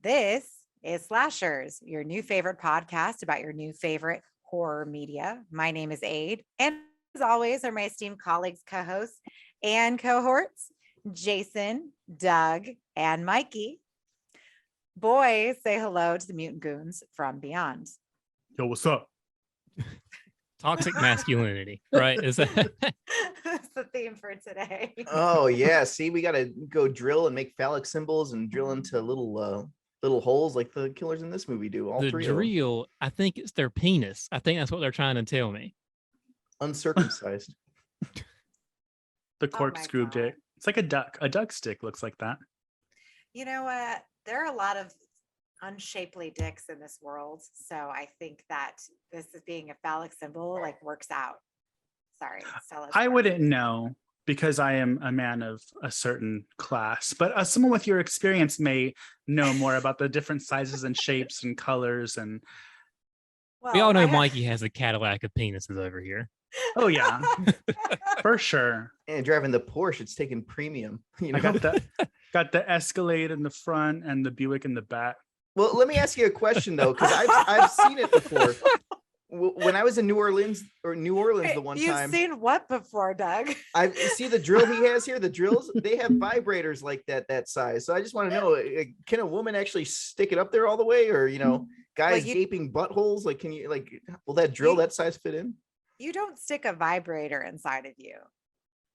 This is Slashers, your new favorite podcast about your new favorite horror media. My name is Aid, and as always, are my esteemed colleagues, co-hosts, and cohorts, Jason, Doug, and Mikey. Boys, say hello to the mutant goons from beyond. Yo, what's up? Toxic masculinity, right? Is that That's the theme for today. Oh yeah, see, we gotta go drill and make phallic symbols and drill into little holes like the killers in this movie do. All the three of them. drill? I think it's their penis. I think that's what they're trying to tell me. Uncircumcised. The corkscrew God. dick. It's like a duck. A duck stick looks like that. You know what? There are a lot of unshapely dicks in this world. So I think that this is being a phallic symbol like works out. Sorry. I wouldn't know because I am a man of a certain class, but someone with your experience may know more about the different sizes and shapes and colors. And We all know Mikey has a Cadillac of penises over here. oh yeah, for sure. And driving the Porsche, it's taking premium. You know? I got the Escalade in the front and the Buick in the back. Well, let me ask you a question though, because I've seen it before. When I was in New Orleans the one time. You've seen what before, Doug? I see the drill he has here. The drills, they have vibrators like that size. So I just want to know, can a woman actually stick it up there all the way, or guys gaping buttholes? Like, will that drill that size fit in? You don't stick a vibrator inside of you.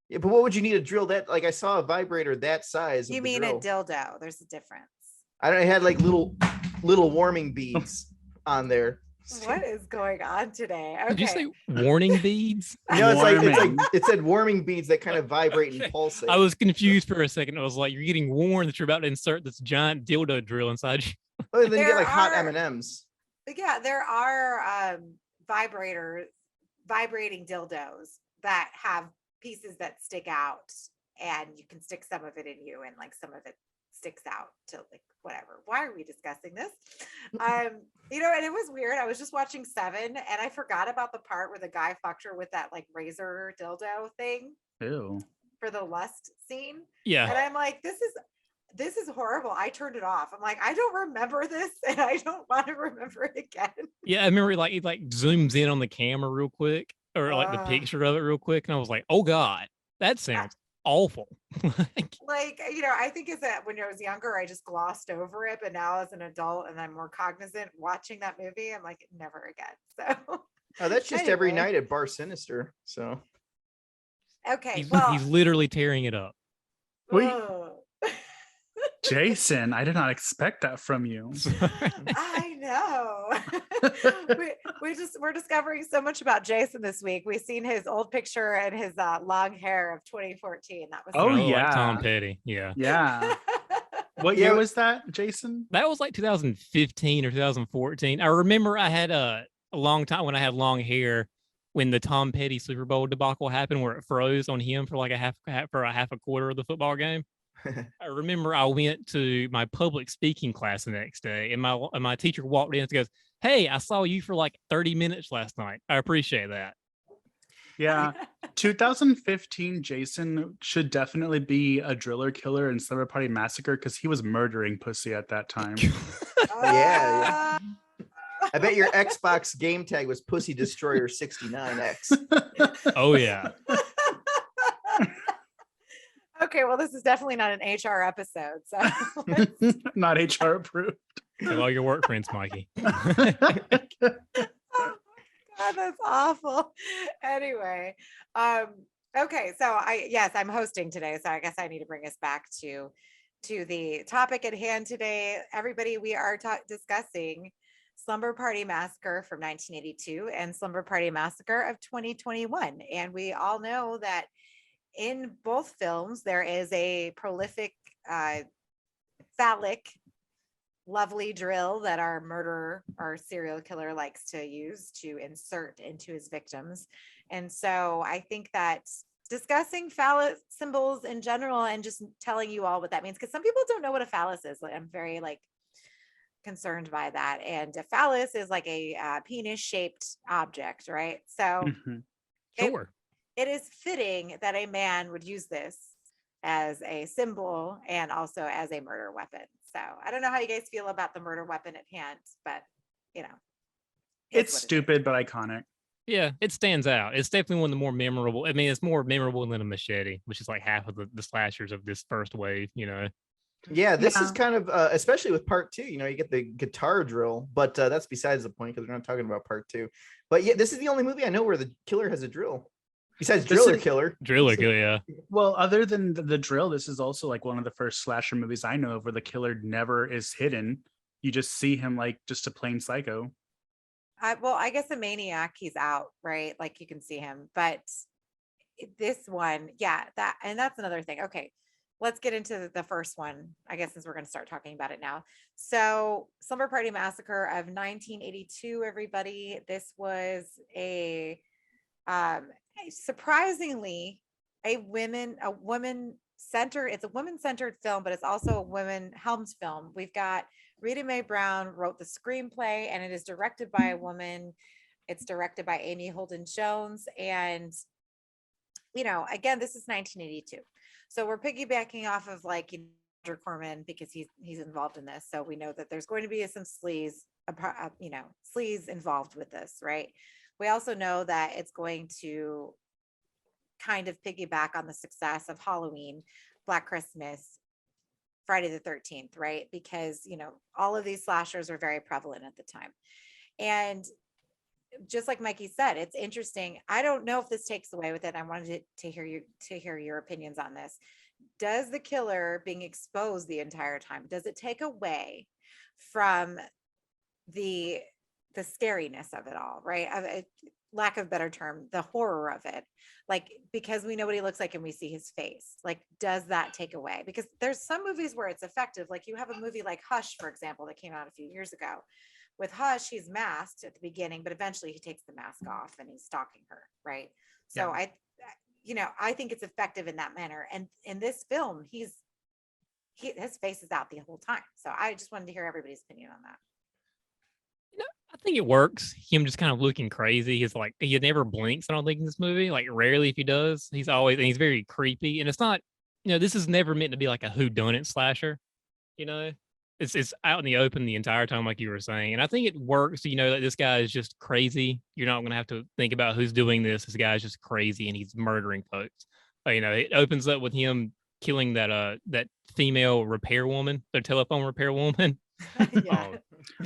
Yeah, but what would you need to drill that? Like, I saw a vibrator that size. You mean a dildo? There's a difference. I don't. It had like little warming beads on there. What is going on today? Okay. Did you say warning beads? No, it said warming beads that kind of vibrate and pulsate. I was confused for a second. I was like, you're getting warned that you're about to insert this giant dildo drill inside you. Oh, then you get like hot M&Ms. Yeah, there are vibrating dildos that have pieces that stick out, and you can stick some of it in you, and like some of it sticks out to like whatever. Why are we discussing this? And it was weird. I was just watching Seven, and I forgot about the part where the guy fucked her with that like razor dildo thing. Ew. For the lust scene. Yeah. And I'm like, this is horrible. I turned it off. I'm like, I don't remember this, and I don't want to remember it again. Yeah, I remember it like zooms in on the camera real quick, or like the picture of it real quick, and I was like, oh God, that sounds awful. I think is that when I was younger, I just glossed over it, but now as an adult and I'm more cognizant watching that movie, I'm like, never again. So that's just every night at Bar Sinister. So okay, he's literally tearing it up. Wait, Jason, I did not expect that from you. I know. We're discovering so much about Jason this week. We've seen his old picture and his long hair of 2014. That was like Tom Petty. Yeah. What year was that, Jason? That was like 2015 or 2014. I remember I had a long time when I had long hair when the Tom Petty Super Bowl debacle happened, where it froze on him for like a half a quarter of the football game. I remember I went to my public speaking class the next day, and my teacher walked in and goes, "Hey, I saw you for like 30 minutes last night. I appreciate that." Yeah. 2015 Jason should definitely be a driller killer in Slumber Party Massacre because he was murdering pussy at that time. Yeah. I bet your Xbox game tag was Pussy Destroyer 69X. Oh yeah. Okay, well, this is definitely not an HR episode, so not HR approved. Have all your work friends, Mikey. Oh God, that's awful. Anyway, okay, so I'm hosting today, so I guess I need to bring us back to the topic at hand today. Everybody, we are discussing Slumber Party Massacre from 1982 and Slumber Party Massacre of 2021, and we all know that in both films, there is a prolific, phallic, lovely drill that our murderer or serial killer likes to use to insert into his victims. And so I think that discussing phallus symbols in general and just telling you all what that means, because some people don't know what a phallus is. I'm very concerned by that. And a phallus is like a penis-shaped object, right? So Sure. It is fitting that a man would use this as a symbol and also as a murder weapon. So I don't know how you guys feel about the murder weapon at hand, but you know, It's stupid but iconic. Yeah, it stands out. It's definitely one of the more memorable. I mean, it's more memorable than a machete, which is like half of the slashers of this first wave, you know. Yeah, this is kind of especially with part 2, you get the guitar drill, but that's besides the point because we're not talking about part 2. But yeah, this is the only movie I know where the killer has a drill. Besides Driller Killer. Driller Killer, yeah. Well, other than the drill, this is also like one of the first slasher movies I know of where the killer never is hidden. You just see him like just a plain psycho. I guess a maniac, he's out, right? Like you can see him, but this one, yeah, that's another thing. Okay, let's get into the first one, I guess, since we're going to start talking about it now. So, Slumber Party Massacre of 1982, everybody. This was surprisingly it's a women-centered film, but it's also a women helmed film. We've got Rita Mae Brown wrote the screenplay, and it is directed by a woman. It's directed by Amy Holden Jones, and again, this is 1982, so we're piggybacking off of Roger Corman because he's involved in this, so we know that there's going to be some sleaze involved with this, right? We also know that it's going to kind of piggyback on the success of Halloween, Black Christmas, Friday the 13th, right? Because, all of these slashers are very prevalent at the time. And just like Mikey said, it's interesting. I don't know if this takes away with it. I wanted to hear your opinions on this. Does the killer being exposed the entire time, does it take away from the scariness of it all, right? Lack of a better term, the horror of it, because we know what he looks like and we see his face, does that take away? Because there's some movies where it's effective, like you have a movie like Hush, for example, that came out a few years ago. With Hush, he's masked at the beginning, but eventually he takes the mask off and he's stalking her, right? So I think it's effective in that manner, and in this film his face is out the whole time. So I just wanted to hear everybody's opinion on that. I think it works. Him just kind of looking crazy. He's like, he never blinks, I don't think, in this movie. Like, rarely if he does. He's very creepy. And it's not, this is never meant to be like a whodunit slasher. It's out in the open the entire time, like you were saying. And I think it works, that this guy is just crazy. You're not going to have to think about who's doing this. This guy's just crazy and he's murdering folks. It opens up with him killing that female repair woman, the telephone repair woman. Yeah.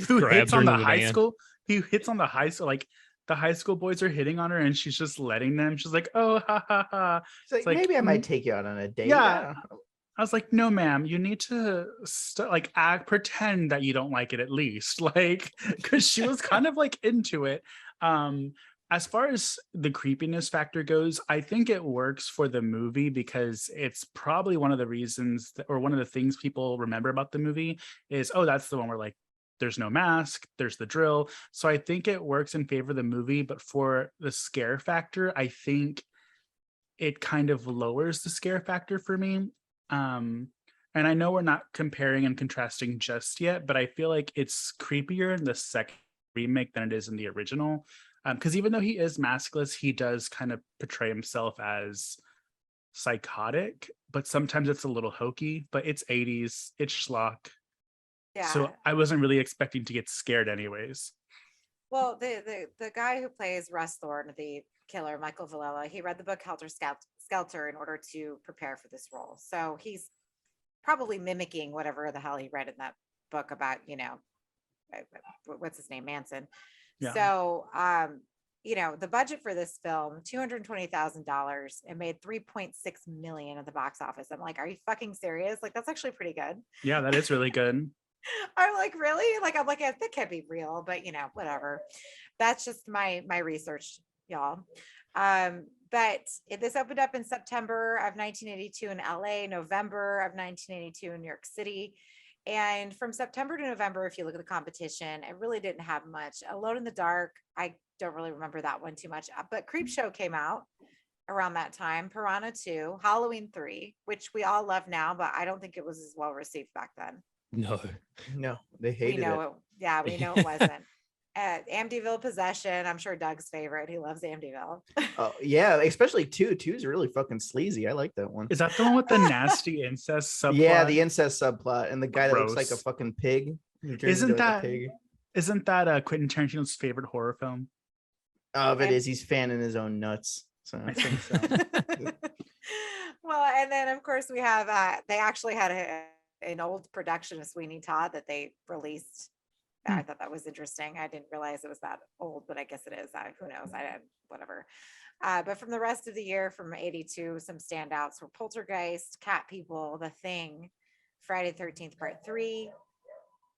Who hits on the high school? He hits on the high school, like the high school boys are hitting on her and she's just letting them. She's like, oh, ha, ha, ha. It's like, maybe I might take you out on a date. Yeah. I was like, no, ma'am, you need to pretend that you don't like it at least. Because she was kind of into it. As far as the creepiness factor goes, I think it works for the movie because it's probably one of the reasons or one of the things people remember about the movie is, oh, that's the one where there's no mask, there's the drill. So I think it works in favor of the movie, but for the scare factor, I think it kind of lowers the scare factor for me. And I know we're not comparing and contrasting just yet, but I feel like it's creepier in the second remake than it is in the original. Because even though he is maskless, he does kind of portray himself as psychotic, but sometimes it's a little hokey, but it's 80s, it's schlock. Yeah. So I wasn't really expecting to get scared anyways. Well, the guy who plays Russ Thorne, the killer, Michael Villella, he read the book Helter Skelter in order to prepare for this role. So he's probably mimicking whatever the hell he read in that book about, what's his name, Manson. Yeah. So, the budget for this film, $220,000, it made $3.6 million at the box office. I'm like, are you fucking serious? That's actually pretty good. Yeah, that is really good. I'm like, really? I'm like, that can't be real, but whatever. That's just my research, y'all. But this opened up in September of 1982 in LA, November of 1982 in New York City. And from September to November, if you look at the competition, it really didn't have much. Alone in the Dark, I don't really remember that one too much, but Creepshow came out around that time, Piranha 2, Halloween 3, which we all love now, but I don't think it was as well received back then. No, they hated it. Yeah, we know it wasn't. Amityville Possession. I'm sure Doug's favorite. He loves Amityville. Oh yeah, especially two. Two's really fucking sleazy. I like that one. Is that the one with the nasty incest subplot? Yeah, the incest subplot and the guy that looks like a Gross. fucking pig. He turns Isn't into, like, a that pig. isn't that Quentin Tarantino's favorite horror film? Of it is, he's fanning his own nuts. So I think so. Well, and then of course we have they actually had an old production of Sweeney Todd that they released. I thought that was interesting. I didn't realize it was that old, but I guess it is. Who knows? Whatever. But from the rest of the year, from 82, some standouts were Poltergeist, Cat People, The Thing, Friday the 13th Part 3,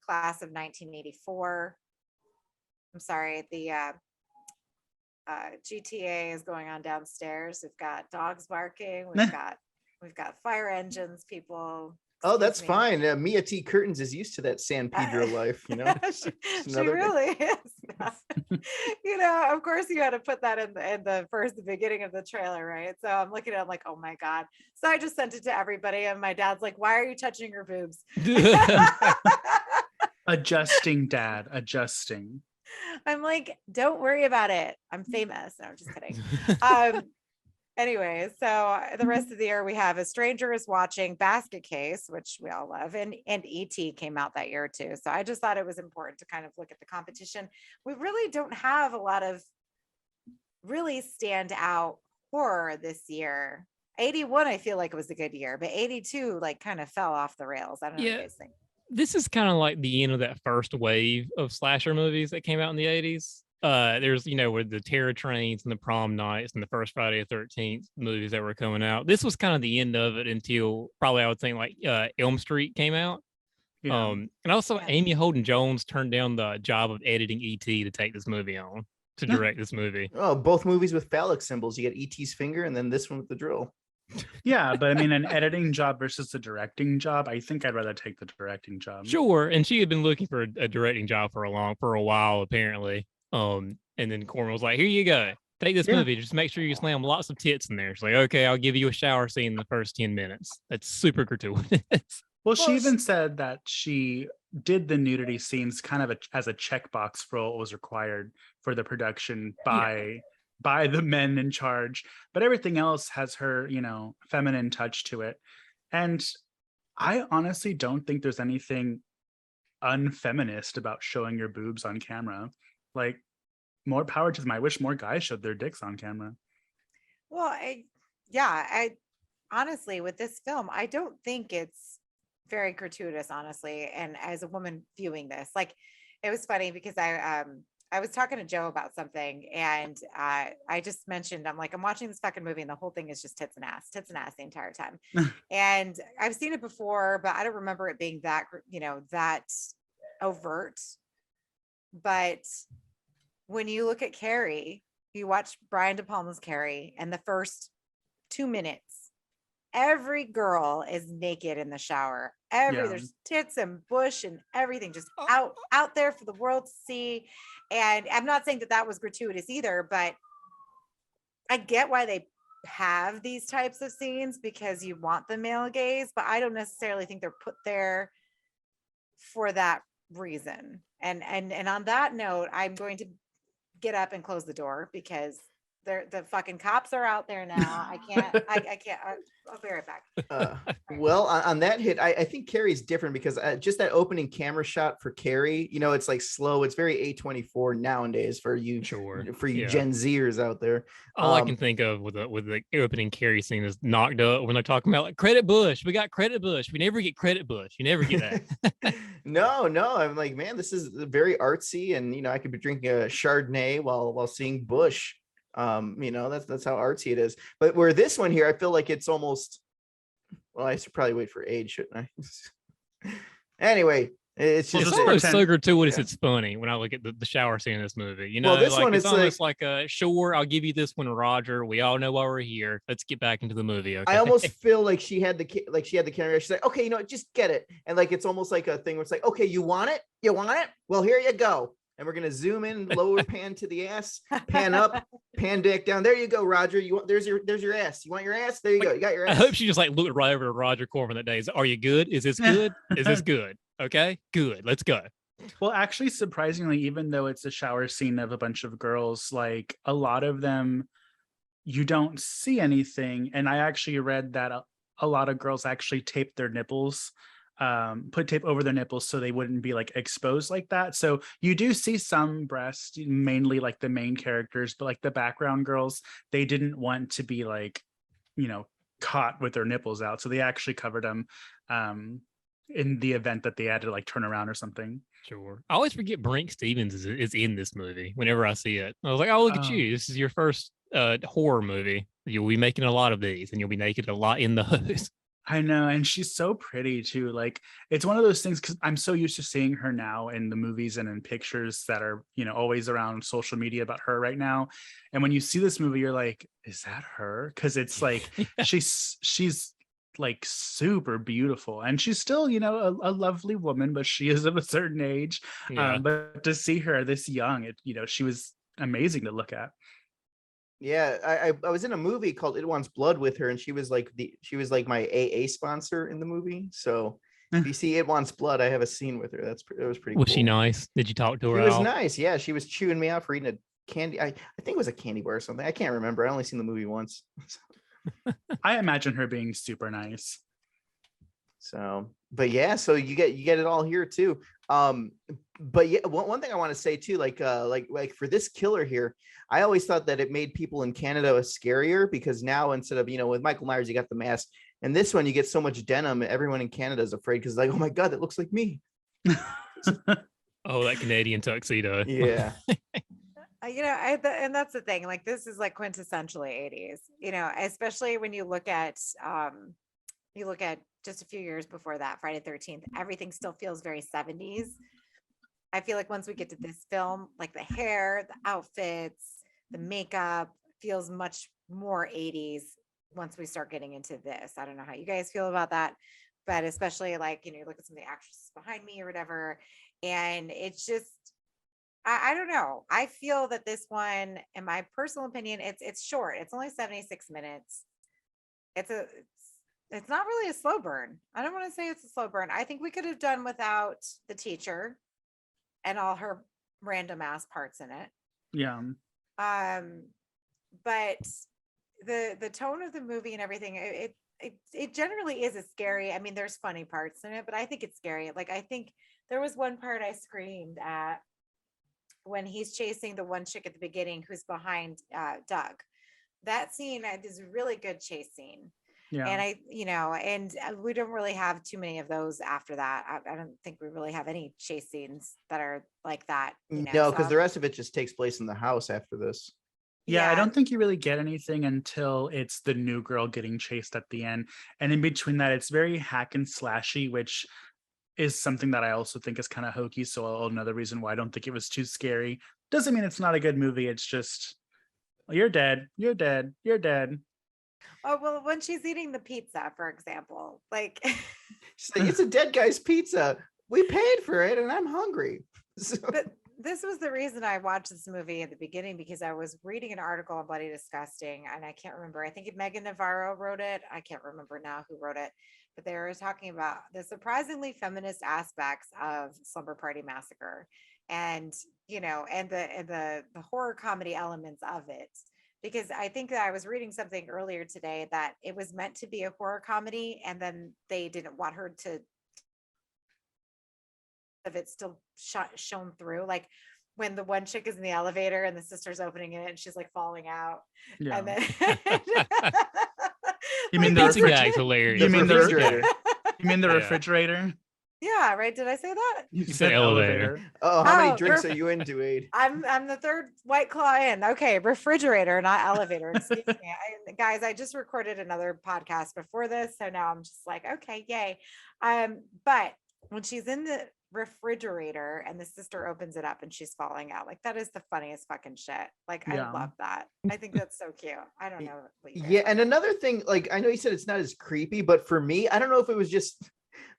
Class of 1984. I'm sorry, the GTA is going on downstairs. We've got dogs barking. We've got fire engines, people. oh, that's Excuse me. fine. Mia T. Curtains is used to that San Pedro life, you know. she another- really is. You know, of course you had to put that in the beginning of the trailer, right? So I'm looking at it, I'm like, oh my God. So I just sent it to everybody and my dad's like, why are you touching your boobs? Adjusting, Dad. Adjusting. I'm like, don't worry about it. I'm famous. No, I'm just kidding. Anyway, so the rest of the year we have A Stranger is Watching, Basket Case, which we all love, and E.T. came out that year too. So I just thought it was important to kind of look at the competition. We really don't have a lot of really stand out horror this year. 81, I feel like it was a good year, but 82 like kind of fell off the rails. I don't know what you guys think. This is kind of like the end of that first wave of slasher movies that came out in the 80s. There's, with the Terror Trains and the Prom Nights and the first Friday the 13th movies that were coming out. This was kind of the end of it until probably I would think like Elm Street came out. Yeah. And also Yeah. Amy Holden Jones turned down the job of editing E.T. to take this movie on, to direct this movie. Oh, both movies with phallic symbols. You get E.T.'s finger and then this one with the drill. Yeah, but I mean, an editing job versus a directing job, I think I'd rather take the directing job. Sure, and she had been looking for a directing job for a while apparently. And then Corman was like, "Here you go, take this movie. Just make sure you slam lots of tits in there." She's like, "Okay, I'll give you a shower scene in the first 10 minutes." That's super gratuitous. Well, she even said that she did the nudity scenes kind of as a checkbox for what was required for the production by the men in charge, but everything else has her, feminine touch to it. And I honestly don't think there's anything unfeminist about showing your boobs on camera. Like, more power to them. I wish more guys showed their dicks on camera. Well, I honestly, with this film, I don't think it's very gratuitous, honestly. And as a woman viewing this, like, it was funny because I was talking to Joe about something and I just mentioned, I'm like, I'm watching this fucking movie and the whole thing is just tits and ass the entire time. And I've seen it before, but I don't remember it being that, that overt. But when you look at Carrie, you watch Brian De Palma's Carrie, and the first 2 minutes, every girl is naked in the shower. There's tits and bush and everything just out there for the world to see. And I'm not saying that was gratuitous either, but I get why they have these types of scenes because you want the male gaze, but I don't necessarily think they're put there for that reason. And on that note, I'm going to get up and close the door because the fucking cops are out there now. I can't. I'll be right back. Well, on that hit, I think Carrie's different because just that opening camera shot for Carrie, it's like slow. It's very A24 nowadays for you, Gen Zers out there. All I can think of with the opening Carrie scene is Knocked Up when they're talking about like Credit Bush. We got Credit Bush. We never get Credit Bush. You never get that. No. I'm like, man, this is very artsy, and I could be drinking a Chardonnay while seeing Bush. That's how artsy it is. But where this one here, I feel like it's almost, well, I should probably wait for age, shouldn't I? Anyway, it's just so gratuitous. It's funny when I look at the shower scene in this movie. This like, one it's is almost like sure, I'll give you this one, Roger. We all know why we're here. Let's get back into the movie. Okay? I almost feel like she had the camera. She's like, okay, just get it, and like it's almost like a thing where it's like, okay, you want it? Well, here you go. And we're gonna zoom in, lower pan to the ass, pan up, pan dick down. There you go, Roger. There's your ass. You want your ass? There you go. You got your ass. I hope she just like looked right over to Roger Corman that day. Are you good? Is this good? Is this good? Okay, good. Let's go. Well, actually, surprisingly, even though it's a shower scene of a bunch of girls, like a lot of them, you don't see anything. And I actually read that a lot of girls actually taped their nipples, put tape over their nipples so they wouldn't be like exposed like that. So you do see some breast, mainly like the main characters, but like the background girls, they didn't want to be like, you know, caught with their nipples out. So they actually covered them in the event that they had to like turn around or something. Sure. I always forget Brink Stevens is in this movie whenever I see it. I was like, oh, look at you. This is your first horror movie. You'll be making a lot of these and you'll be naked a lot in those. I know, and she's so pretty too. Like it's one of those things because I'm so used to seeing her now in the movies and in pictures that are, you know, always around social media about her right now. And when you see this movie, you're like, is that her? Because it's like she's like super beautiful, and she's still, you know, a lovely woman, but she is of a certain age. Yeah. But to see her this young, it, you know, she was amazing to look at. Yeah, I was in a movie called It Wants Blood with her, and she was like my AA sponsor in the movie. So if you see It Wants Blood, I have a scene with her. It was pretty. Was cool. she nice? Did you talk to her? She was nice. Yeah, she was chewing me out for eating a candy. I think it was a candy bar or something. I can't remember. I only seen the movie once. I imagine her being super nice. So, but yeah, so you get it all here too. But yeah, one thing I want to say too, like for this killer here, I always thought that it made people in Canada scarier because now instead of, you know, with Michael Myers, you got the mask, and this one you get so much denim, everyone in Canada is afraid because like, oh my God, that looks like me. Oh, that Canadian tuxedo. Yeah. You know, and that's the thing. Like, this is like quintessentially 80s. You know, especially when you look at just a few years before that, Friday 13th. Everything still feels very 70s. I feel like once we get to this film, like the hair, the outfits, the makeup feels much more 80s once we start getting into this. I don't know how you guys feel about that, but especially like, you know, you look at some of the actresses behind me or whatever, and it's just, I don't know. I feel that this one, in my personal opinion, it's short. It's only 76 minutes. It's not really a slow burn. I don't want to say it's a slow burn. I think we could have done without the teacher and all her random ass parts in it. Yeah. But the tone of the movie and everything, it generally is a scary. I mean, there's funny parts in it, but I think it's scary. Like, I think there was one part I screamed at when he's chasing the one chick at the beginning who's behind Doug. That scene is a really good chase scene. Yeah. And we don't really have too many of those after that. I don't think we really have any chase scenes that are like that. You know? No, because the rest of it just takes place in the house after this. Yeah, I don't think you really get anything until it's the new girl getting chased at the end. And in between that, it's very hack and slashy, which is something that I also think is kind of hokey. So another reason why I don't think it was too scary. Doesn't mean it's not a good movie. It's just, well, you're dead. You're dead. You're dead. Oh, well, when she's eating the pizza, for example, like it's a dead guy's pizza. We paid for it and I'm hungry. So. But this was the reason I watched this movie at the beginning, because I was reading an article on Bloody Disgusting, and I can't remember. I think Megan Navarro wrote it. I can't remember now who wrote it, but they were talking about the surprisingly feminist aspects of Slumber Party Massacre, and and the horror comedy elements of it. Because I think that I was reading something earlier today that it was meant to be a horror comedy, and then they didn't want her to of it still shown through, like when the one chick is in the elevator and the sister's opening it and she's like falling out. Yeah. And then you mean the gag's hilarious. You mean the refrigerator? You mean the refrigerator? Yeah, right. Did I say that? You said elevator. Oh, how many drinks are you into, Wade? I'm the third White Claw in. Okay, refrigerator, not elevator. Excuse me. Guys, I just recorded another podcast before this, so now I'm just like, okay, yay. But when she's in the refrigerator and the sister opens it up and she's falling out, like, that is the funniest fucking shit. Like, Yeah. I love that. I think that's so cute. I don't know what you guys Yeah, think. and another thing, like, I know you said it's not as creepy, but for me, I don't know if it was just,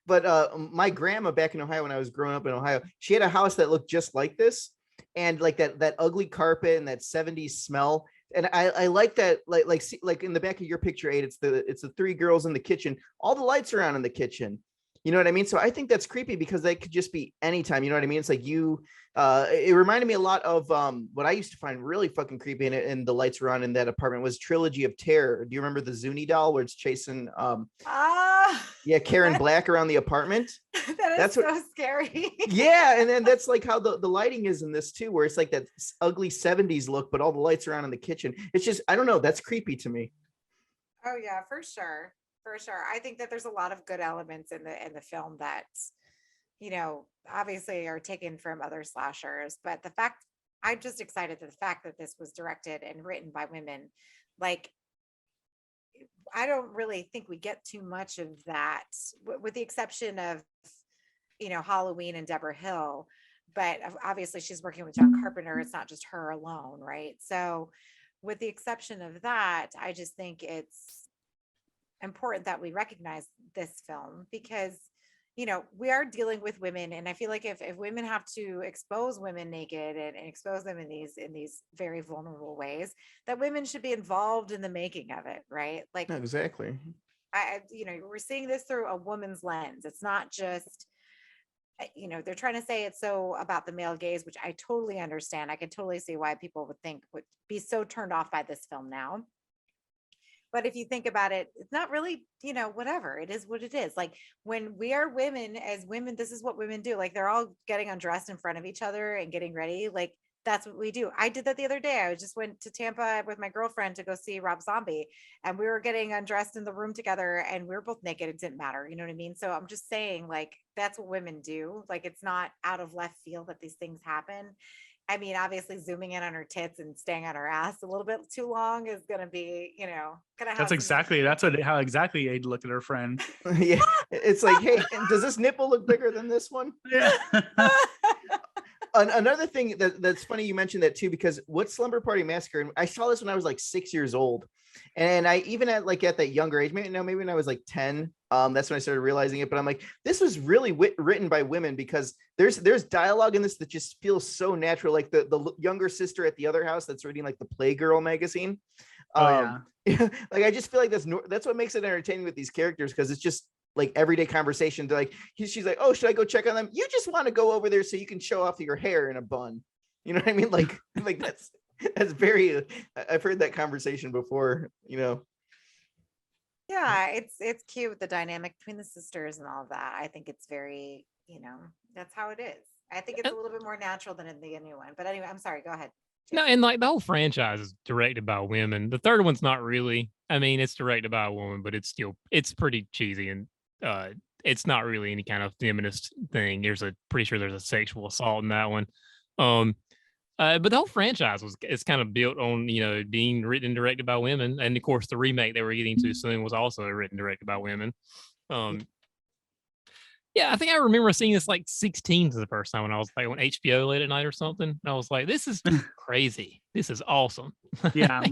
but my grandma back in Ohio, when I was growing up in Ohio, she had a house that looked just like this, and like that ugly carpet and that 70s smell. And I like that, like in the back of your picture, 8, it's the 3 girls in the kitchen. All the lights are on in the kitchen. You know what I mean? So I think that's creepy because they could just be anytime. You know what I mean? It's like it reminded me a lot of what I used to find really fucking creepy and the lights were on in that apartment was Trilogy of Terror. Do you remember the Zuni doll where it's chasing Karen Black around the apartment? That's so scary. Yeah, and then that's like how the lighting is in this too, where it's like that ugly 70s look, but all the lights are on in the kitchen. It's just, I don't know, that's creepy to me. Oh yeah, for sure. For sure. I think that there's a lot of good elements in the film that, obviously are taken from other slashers, but I'm just excited that the fact that this was directed and written by women, like I don't really think we get too much of that with the exception of, Halloween and Deborah Hill, but obviously she's working with John Carpenter. It's not just her alone, right? So with the exception of that, I just think it's important that we recognize this film because we are dealing with women, and I feel like if women have to expose women naked and expose them in these very vulnerable ways, that women should be involved in the making of it, right? Like exactly. We're seeing this through a woman's lens. It's not just they're trying to say it's so about the male gaze, which I totally understand. I can totally see why people would be so turned off by this film now. But if you think about it, it's not really, whatever. It is what it is. Like when we are women, as women, this is what women do. Like they're all getting undressed in front of each other and getting ready. Like that's what we do. I did that the other day. I just went to Tampa with my girlfriend to go see Rob Zombie, and we were getting undressed in the room together and we were both naked. It didn't matter. You know what I mean? So I'm just saying, like, that's what women do. Like it's not out of left field that these things happen. I mean, obviously zooming in on her tits and staying on her ass a little bit too long is going to be, gonna have how exactly you'd look at her friend. Yeah. It's like, hey, does this nipple look bigger than this one? Yeah. Another thing that's funny, you mentioned that too, because what Slumber Party Massacre, and I saw this when I was like 6 years old. And I even at that younger age, maybe when I was like 10, that's when I started realizing it. But I'm like, this was really written by women because there's dialogue in this that just feels so natural. Like the younger sister at the other house that's reading like the Playgirl magazine. Like I just feel like that's what makes it entertaining with these characters, because it's just like everyday conversation. They're like, she's like, oh, should I go check on them? You just want to go over there so you can show off your hair in a bun. You know what I mean? Like that's very, I've heard that conversation before, Yeah, it's cute with the dynamic between the sisters and all of that. I think it's very, that's how it is. I think it's a little bit more natural than in the new one. But anyway, I'm sorry, go ahead. No, and like the whole franchise is directed by women. The third one's not really. I mean, it's directed by a woman, but it's pretty cheesy, and it's not really any kind of feminist thing. Pretty sure there's a sexual assault in that one. But the whole franchise is kind of built on, being written and directed by women. And of course, the remake that we're getting to soon was also written and directed by women. Yeah, I think I remember seeing this like 16 for the first time when I was like on HBO late at night or something. And I was like, this is crazy. This is awesome. Yeah.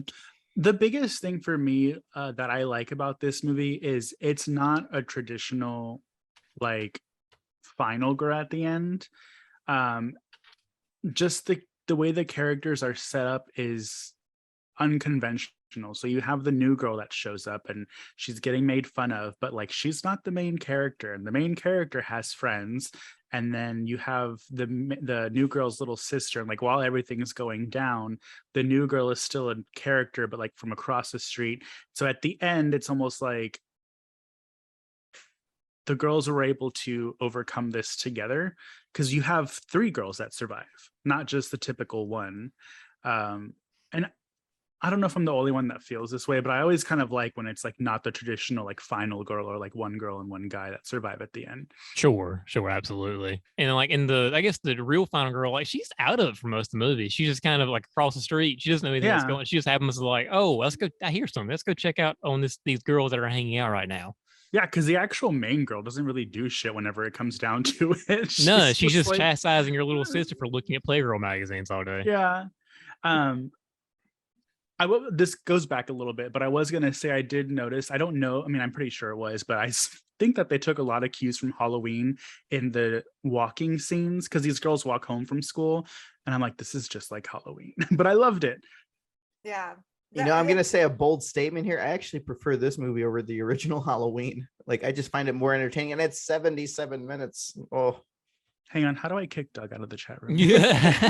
The biggest thing for me that I like about this movie is it's not a traditional like final girl at the end. Just the way the characters are set up is unconventional. So you have the new girl that shows up and she's getting made fun of, but like she's not the main character, and the main character has friends. And then you have the new girl's little sister, and like while everything's going down, the new girl is still a character, but like from across the street. So at the end, it's almost like the girls were able to overcome this together, because you have 3 girls that survive, not just the typical one. And I don't know if I'm the only one that feels this way, but I always kind of like when it's like not the traditional like final girl, or like one girl and one guy that survive at the end. Sure, absolutely. And like I guess the real final girl, like she's out of it for most of the movie. She's just kind of like across the street. She doesn't know anything that's going. She just happens to like, oh, let's go. I hear something. Let's go check out on these girls that are hanging out right now. Yeah, because the actual main girl doesn't really do shit whenever it comes down to it. She's just like chastising her little sister for looking at Playgirl magazines all day. Yeah. This goes back a little bit, but I was going to say I did notice, I don't know, I mean, I'm pretty sure it was, but I think that they took a lot of cues from Halloween in the walking scenes, because these girls walk home from school, and I'm like, this is just like Halloween. But I loved it. Yeah, You know, I'm gonna say a bold statement here. I actually prefer this movie over the original Halloween. Like, I just find it more entertaining, and it's 77 minutes. Oh, hang on. How do I kick Doug out of the chat room? Yeah.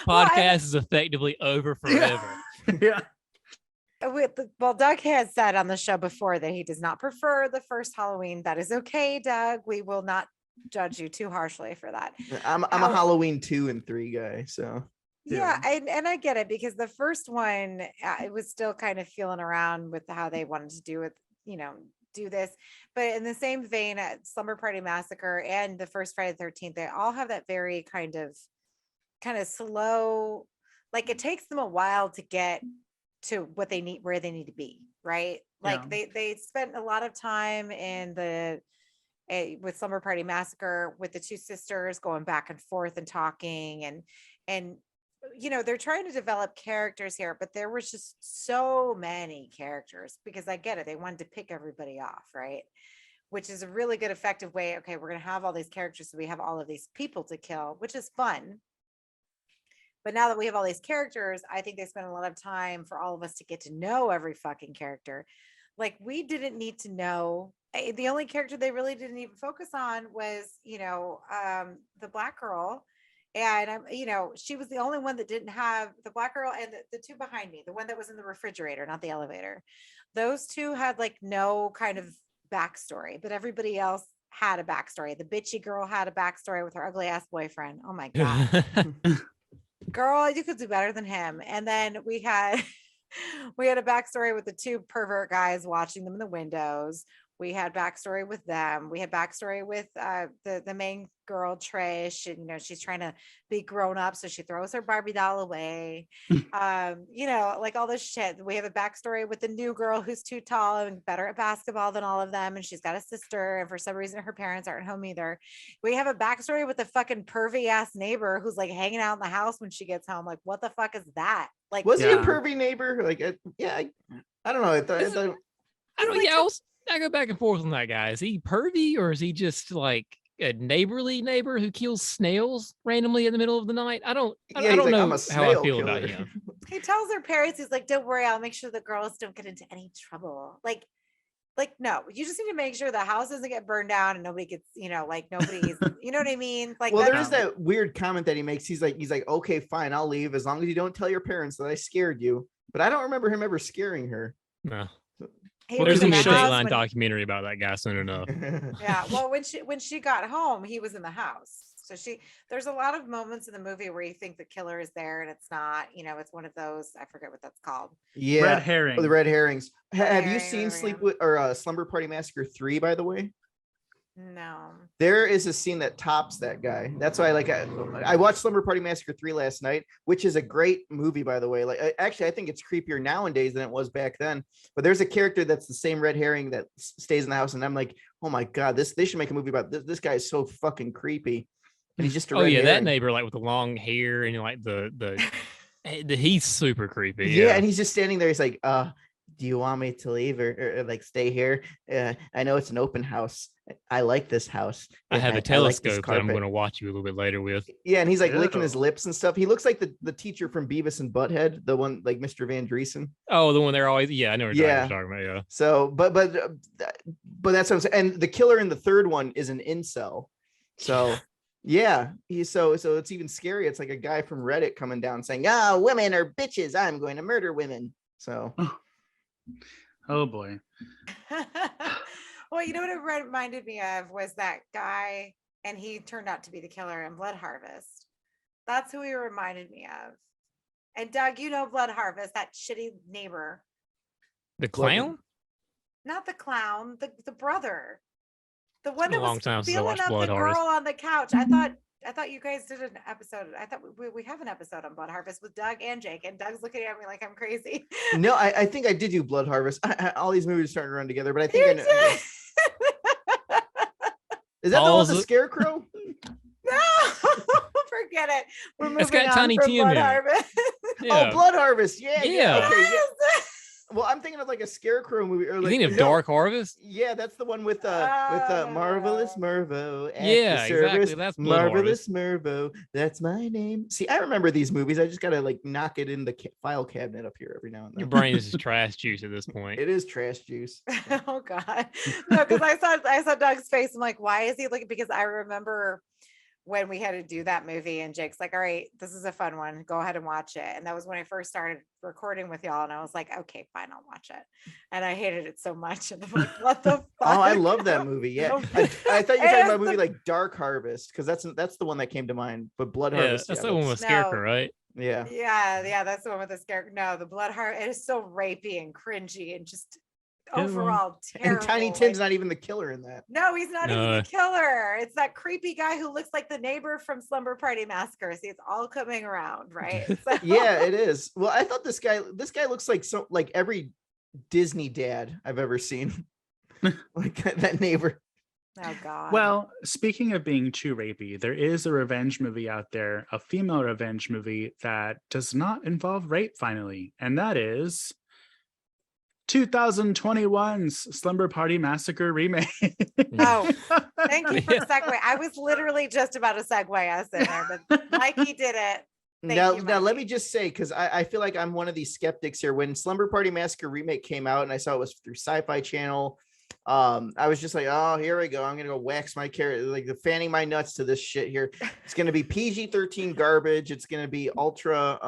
Podcast is effectively over forever. Yeah. Well, Doug has said on the show before that he does not prefer the first Halloween. That is okay, Doug. We will not judge you too harshly for that. I'm a Halloween 2 and 3 guy, so. Yeah, and I get it, because the first one, it was still kind of feeling around with how they wanted to do it, do this. But in the same vein, Slumber Party Massacre and the first Friday the 13th, they all have that very kind of slow, like it takes them a while to get to what they need, where they need to be, right? Like they spent a lot of time in with Slumber Party Massacre with the two sisters going back and forth and talking and they're trying to develop characters here, but there was just so many characters, because I get it, they wanted to pick everybody off, right? Which is a really good effective way. Okay, we're going to have all these characters, so we have all of these people to kill, which is fun. But now that we have all these characters, I think they spent a lot of time for all of us to get to know every fucking character. Like, we didn't need to know. The only character they really didn't even focus on was, the black girl. And, she was the only one that didn't have, the black girl and the two behind me, the one that was in the refrigerator, not the elevator. Those two had like no kind of backstory, but everybody else had a backstory. The bitchy girl had a backstory with her ugly ass boyfriend. Oh my God. Girl, you could do better than him. And then we had a backstory with the two pervert guys watching them in the windows. We had backstory with them. We had backstory with the main girl, Trish, and she's trying to be grown up, so she throws her Barbie doll away. Like all this shit. We have a backstory with the new girl who's too tall and better at basketball than all of them, and she's got a sister, and for some reason her parents aren't home either. We have a backstory with the fucking pervy ass neighbor who's like hanging out in the house when she gets home. Like, what the fuck is that? Like, was he a pervy neighbor? Like, I don't know. I go back and forth on that guy. Is he pervy, or is he just like a neighborly neighbor who kills snails randomly in the middle of the night? I don't know how I feel about him. He tells her parents, he's like, don't worry, I'll make sure the girls don't get into any trouble. Like, no, you just need to make sure the house doesn't get burned down and nobody gets, nobody's, you know what I mean? Like, well, there is that weird comment that he makes. He's like, okay, fine, I'll leave as long as you don't tell your parents that I scared you. But I don't remember him ever scaring her. No. There's gonna be a Dateline documentary about that guy soon enough. Yeah, well, when she got home, he was in the house. So there's a lot of moments in the movie where you think the killer is there and it's not. It's one of those, I forget what that's called. Yeah, red herring. Oh, the red herrings. Have you seen Slumber Party Massacre 3, by the way? No. There is a scene that tops that guy. That's why I watched Slumber Party Massacre 3 last night, which is a great movie, by the way. Like, actually, I think it's creepier nowadays than it was back then. But there's a character that's the same red herring that stays in the house, and I'm like, oh my God, they should make a movie about this. This guy is so fucking creepy. And he's just a red herring. That neighbor, like with the long hair and like the he's super creepy. Yeah, and he's just standing there. He's like, do you want me to leave or like stay here? I know it's an open house. I like this house. I have a telescope that I'm going to watch you a little bit later with. Yeah, and he's like licking his lips and stuff. He looks like the teacher from Beavis and Butthead, the one like Mr. Van Driesen. Oh, the one they're always. Yeah, I know what you're talking about. Yeah. So, but that's what I'm saying. And the killer in the third one is an incel. So. Yeah, so it's even scary. It's like a guy from Reddit coming down saying, women are bitches. I'm going to murder women. So. Oh boy. Well, you know what it reminded me of was that guy, and he turned out to be the killer in Blood Harvest. That's who he reminded me of. And Doug, Blood Harvest, that shitty neighbor. The clown? Not the clown, the brother. The one that was feeling up Blood the Harvest. girl on the couch. I thought you guys did an episode. I thought we have an episode on Blood Harvest with Doug and Jake, and Doug's looking at me like I'm crazy. No, I think I did do Blood Harvest. All these movies are starting to run together, but I think I know. Is that the one with the scarecrow? No, forget it. We're moving it's got on Tiny from Tim Blood in it. Harvest. Yeah. Oh, Blood Harvest. Yeah. Yeah. Okay, yeah. Well, I'm thinking of like a Scarecrow movie, or You like think of Dark Harvest? Yeah, that's the one with Marvelous Mervo at Yeah, the service. exactly. That's Blood Marvelous Harvest. Mervo. That's my name. See, I remember these movies. I just gotta like knock it in the file cabinet up here every now and then. Your brain is just trash juice at this point. It is trash juice. Oh God. No, because I saw Doug's face. I'm like, why is he looking? Because I remember when we had to do that movie and Jake's like, all right, this is a fun one. Go ahead and watch it. And that was when I first started recording with y'all. And I was like, okay, fine, I'll watch it. And I hated it so much. And I'm like, what the fuck? Oh, I love that movie. Yeah. I thought you were talking about a movie like Dark Harvest, because that's the one that came to mind. But Blood Harvest. That's the one with Scarecrow, right? Yeah. Yeah, that's the one with the Scarecrow. No, the Blood Heart, it is so rapey and cringy and just overall terrible. And Tiny Tim's not even the killer in that. No, he's not even the killer. It's that creepy guy who looks like the neighbor from Slumber Party Massacre. See, it's all coming around, right? So. Yeah, it is. Well, I thought this guy looks like every Disney dad I've ever seen. Like that neighbor. Oh God. Well, speaking of being too rapey, there is a revenge movie out there, a female revenge movie that does not involve rape finally, and that is 2021's Slumber Party Massacre remake. Oh, thank you for the segue. I was literally just about to segue us in there, but Mikey did it. Now, let me just say, because I feel like I'm one of these skeptics here. When Slumber Party Massacre remake came out and I saw it was through Sci-Fi Channel, I was just like, oh, here we go. I'm gonna go wax my carrot, like the fanning my nuts to this shit here. It's gonna be PG-13 garbage. It's gonna be ultra.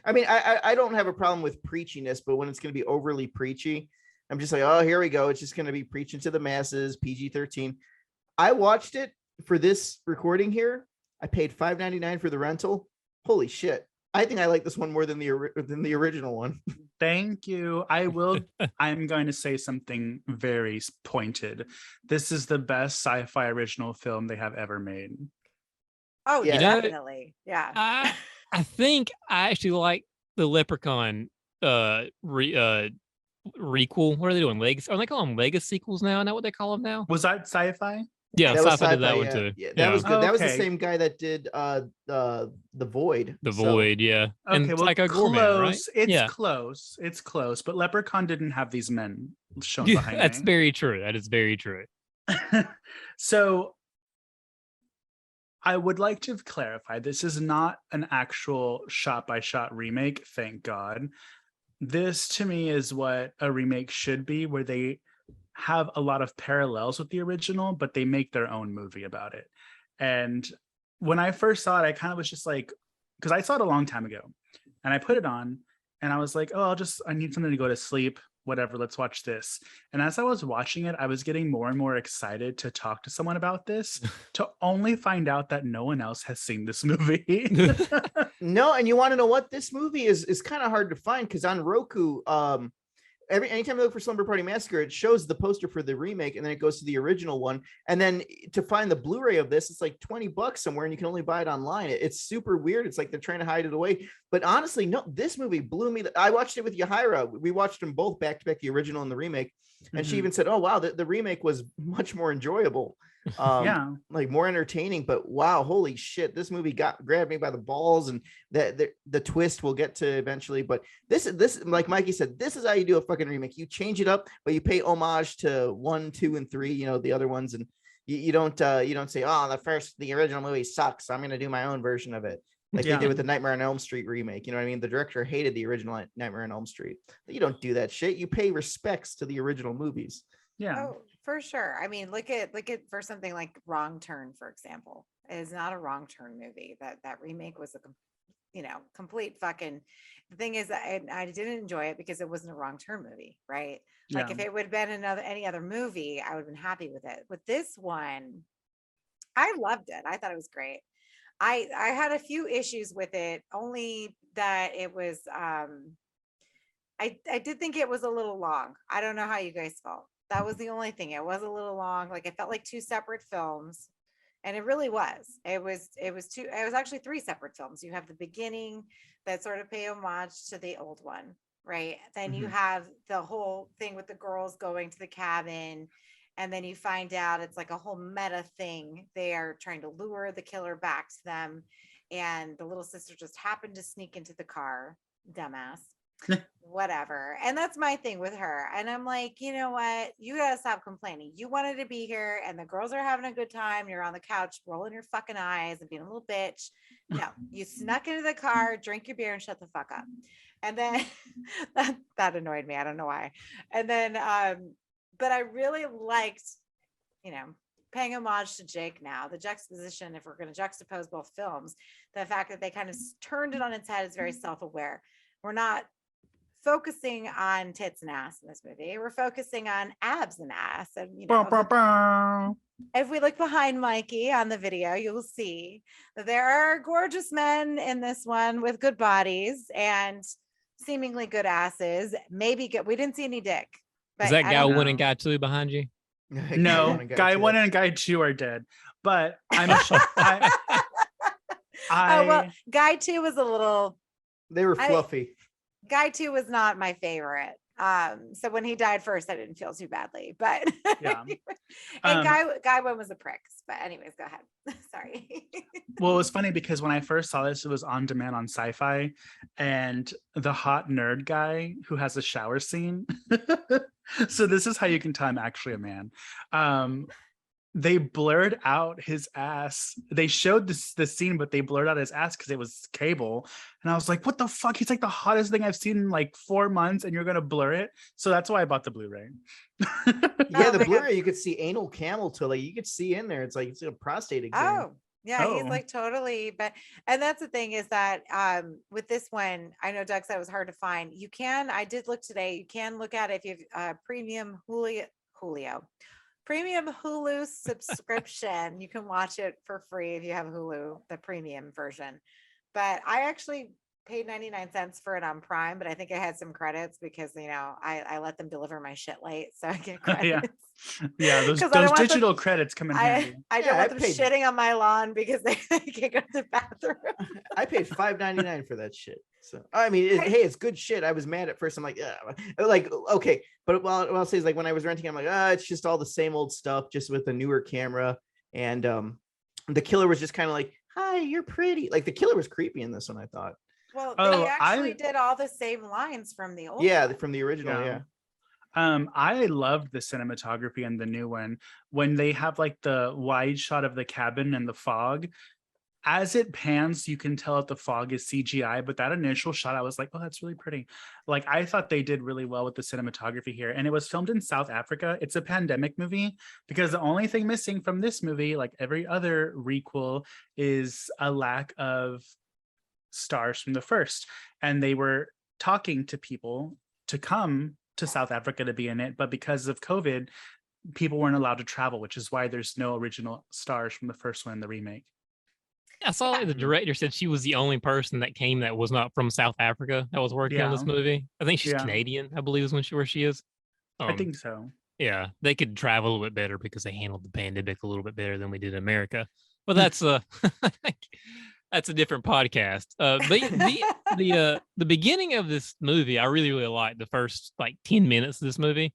I mean, I don't have a problem with preachiness, but when it's gonna be overly preachy, I'm just like, oh, here we go. It's just gonna be preaching to the masses, PG-13. I watched it for this recording here. I paid $5.99 for the rental. Holy shit. I think I like this one more than the original one. Thank you. I'm going to say something very pointed. This is the best sci-fi original film they have ever made. Oh, yeah, definitely. Yeah. I think I actually like the Leprechaun requel. What are they doing? Legacy? Are they calling them Legacy sequels now? Isn't that what they call them now? Was that sci-fi? Yeah, that was Sci-Fi did that Sci-Fi, one yeah. too. Yeah, that was good. That was the Okay. same guy that did the Void. The Void, yeah. Okay, And well, Psycho close. Gorman, right? It's Yeah. close. It's close. But Leprechaun didn't have these men shown Yeah, behind that's me. very true. That is very true. So I would like to clarify, this is not an actual shot-by-shot remake, thank God. This, to me, is what a remake should be, where they have a lot of parallels with the original, but they make their own movie about it. And when I first saw it, I kind of was just like, because I saw it a long time ago, and I put it on, and I was like, oh, I need something to go to sleep. Whatever, let's watch this. And as I was watching it, I was getting more and more excited to talk to someone about this, to only find out that no one else has seen this movie. No, and you want to know what? This movie is kind of hard to find, because on Roku, anytime I look for Slumber Party Massacre, it shows the poster for the remake, and then it goes to the original one. And then to find the Blu-ray of this, it's like $20 somewhere, and you can only buy it online. It's super weird. It's like they're trying to hide it away. But honestly, no, this movie blew me. I watched it with Yahira. We watched them both back to back, the original and the remake. And she even said, oh, wow, the remake was much more enjoyable. Yeah, like more entertaining. But wow, holy shit, this movie grabbed me by the balls, and the twist we'll get to eventually. But this like Mikey said, this is how you do a fucking remake. You change it up, but you pay homage to 1, 2, and 3, the other ones, and you don't say, oh, the original movie sucks, I'm gonna do my own version of it, like they did with the Nightmare on Elm Street remake. You know what I mean? The director hated the original Nightmare on Elm Street. You don't do that shit. You pay respects to the original movies. yeah. Oh, for sure. I mean, look at for something like Wrong Turn, for example. It is not a Wrong Turn movie. That remake was a complete fucking. The thing is, I didn't enjoy it because it wasn't a Wrong Turn movie, right? Like if it would have been any other movie, I would have been happy with it. With this one, I loved it. I thought it was great. I had a few issues with it, only that it was I did think it was a little long. I don't know how you guys felt. That was the only thing. It was a little long. Like it felt like two separate films. And it really was. It was actually three separate films. You have the beginning that sort of pay homage to the old one, right? Then you have the whole thing with the girls going to the cabin. And then you find out it's like a whole meta thing. They are trying to lure the killer back to them. And the little sister just happened to sneak into the car. Dumbass. whatever. And that's my thing with her. And I'm like, you know what? You gotta stop complaining. You wanted to be here and the girls are having a good time. You're on the couch rolling your fucking eyes and being a little bitch. No, you snuck into the car, drink your beer and shut the fuck up. And then that annoyed me. I don't know why. And then but I really liked, you know, paying homage to Jake now, the juxtaposition, if we're going to juxtapose both films, the fact that they kind of turned it on its head is very self-aware. We're not focusing on tits and ass in this movie. We're focusing on abs and ass. And, you know, if we look behind Mikey on the video, you'll see that there are gorgeous men in this one with good bodies and seemingly good asses. Maybe good. We didn't see any dick. Is that guy one and guy two behind you? No, guy one and guy two are dead. But I'm sure. Oh, well, guy two was a little. They were fluffy. Guy two was not my favorite. So when he died first, I didn't feel too badly. But yeah. And guy one was a prick. But anyways, go ahead. Sorry. Well, it was funny because when I first saw this, it was on demand on Sci-Fi, and the hot nerd guy who has a shower scene. So this is how you can tell I'm actually a man. They blurred out his ass. They showed the scene, but they blurred out his ass because it was cable. And I was like, what the fuck? He's like the hottest thing I've seen in like 4 months, and you're gonna blur it. So that's why I bought the Blu-ray. Yeah, the Blu-ray, you could see anal camel toe. Like you could see in there. It's like it's a prostate exam. Oh. Yeah, he's like totally, and that's the thing is that with this one, I know Doug said it was hard to find. I did look today, you can look at it if you have premium premium Hulu subscription. You can watch it for free if you have Hulu, the premium version. But I actually paid 99 cents for it on Prime, but I think I had some credits because, you know, I let them deliver my shit late, so I get credits. Yeah, those digital credits come in handy. I don't want them shitting on my lawn because they can't go to the bathroom. I paid $5.99 for that shit. So I mean, hey, it's good shit. I was mad at first. I'm like, okay, but what I'll say is like when I was renting, I'm like, it's just all the same old stuff, just with a newer camera. And the killer was just kind of like, hi, you're pretty. Like the killer was creepy in this one, I thought. Well, they actually did all the same lines from the old one. From the original, yeah. I loved the cinematography in the new one when they have like the wide shot of the cabin and the fog. As it pans, you can tell that the fog is CGI, but that initial shot, I was like, oh, that's really pretty. Like, I thought they did really well with the cinematography here. And it was filmed in South Africa. It's a pandemic movie because the only thing missing from this movie, like every other requel, is a lack of stars from the first. And they were talking to people to come to South Africa to be in it, but because of COVID, people weren't allowed to travel, which is why there's no original stars from the first one in the remake. I saw the director said she was the only person that came that was not from South Africa that was working on this movie. I think she's Canadian, I believe is where she is. I think so. Yeah, they could travel a little bit better because they handled the pandemic a little bit better than we did in America. But that's that's a different podcast. But the beginning of this movie, I really, really liked the first like 10 minutes of this movie.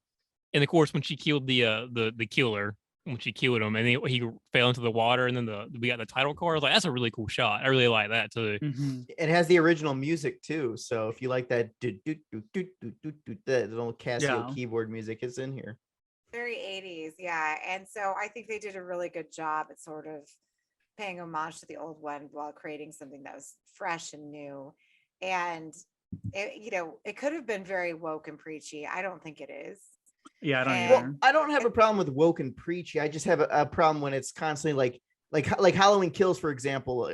And of course, when she killed the killer, when she killed him and he fell into the water and then we got the title card, I was like, that's a really cool shot. I really like that too. Mm-hmm. It has the original music too. So if you like that, that little Casio keyboard music is in here. Very 80s, yeah. And so I think they did a really good job at sort of paying homage to the old one while creating something that was fresh and new. And it could have been very woke and preachy. I don't think it is. Yeah, I don't either. Well, I don't have a problem with woke and preachy. I just have a problem when it's constantly like Halloween Kills, for example.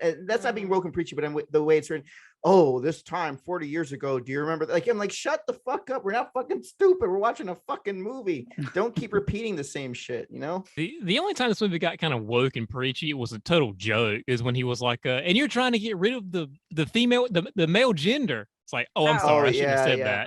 And that's not being woke and preachy, but the way it's written. Oh, this time 40 years ago, do you remember? Like, I'm like, shut the fuck up. We're not fucking stupid. We're watching a fucking movie. Don't keep repeating the same shit, you know? The only time this movie got kind of woke and preachy, it was a total joke, is when he was like, and you're trying to get rid of the female, the male gender. It's like, oh, I'm sorry, I shouldn't have said that.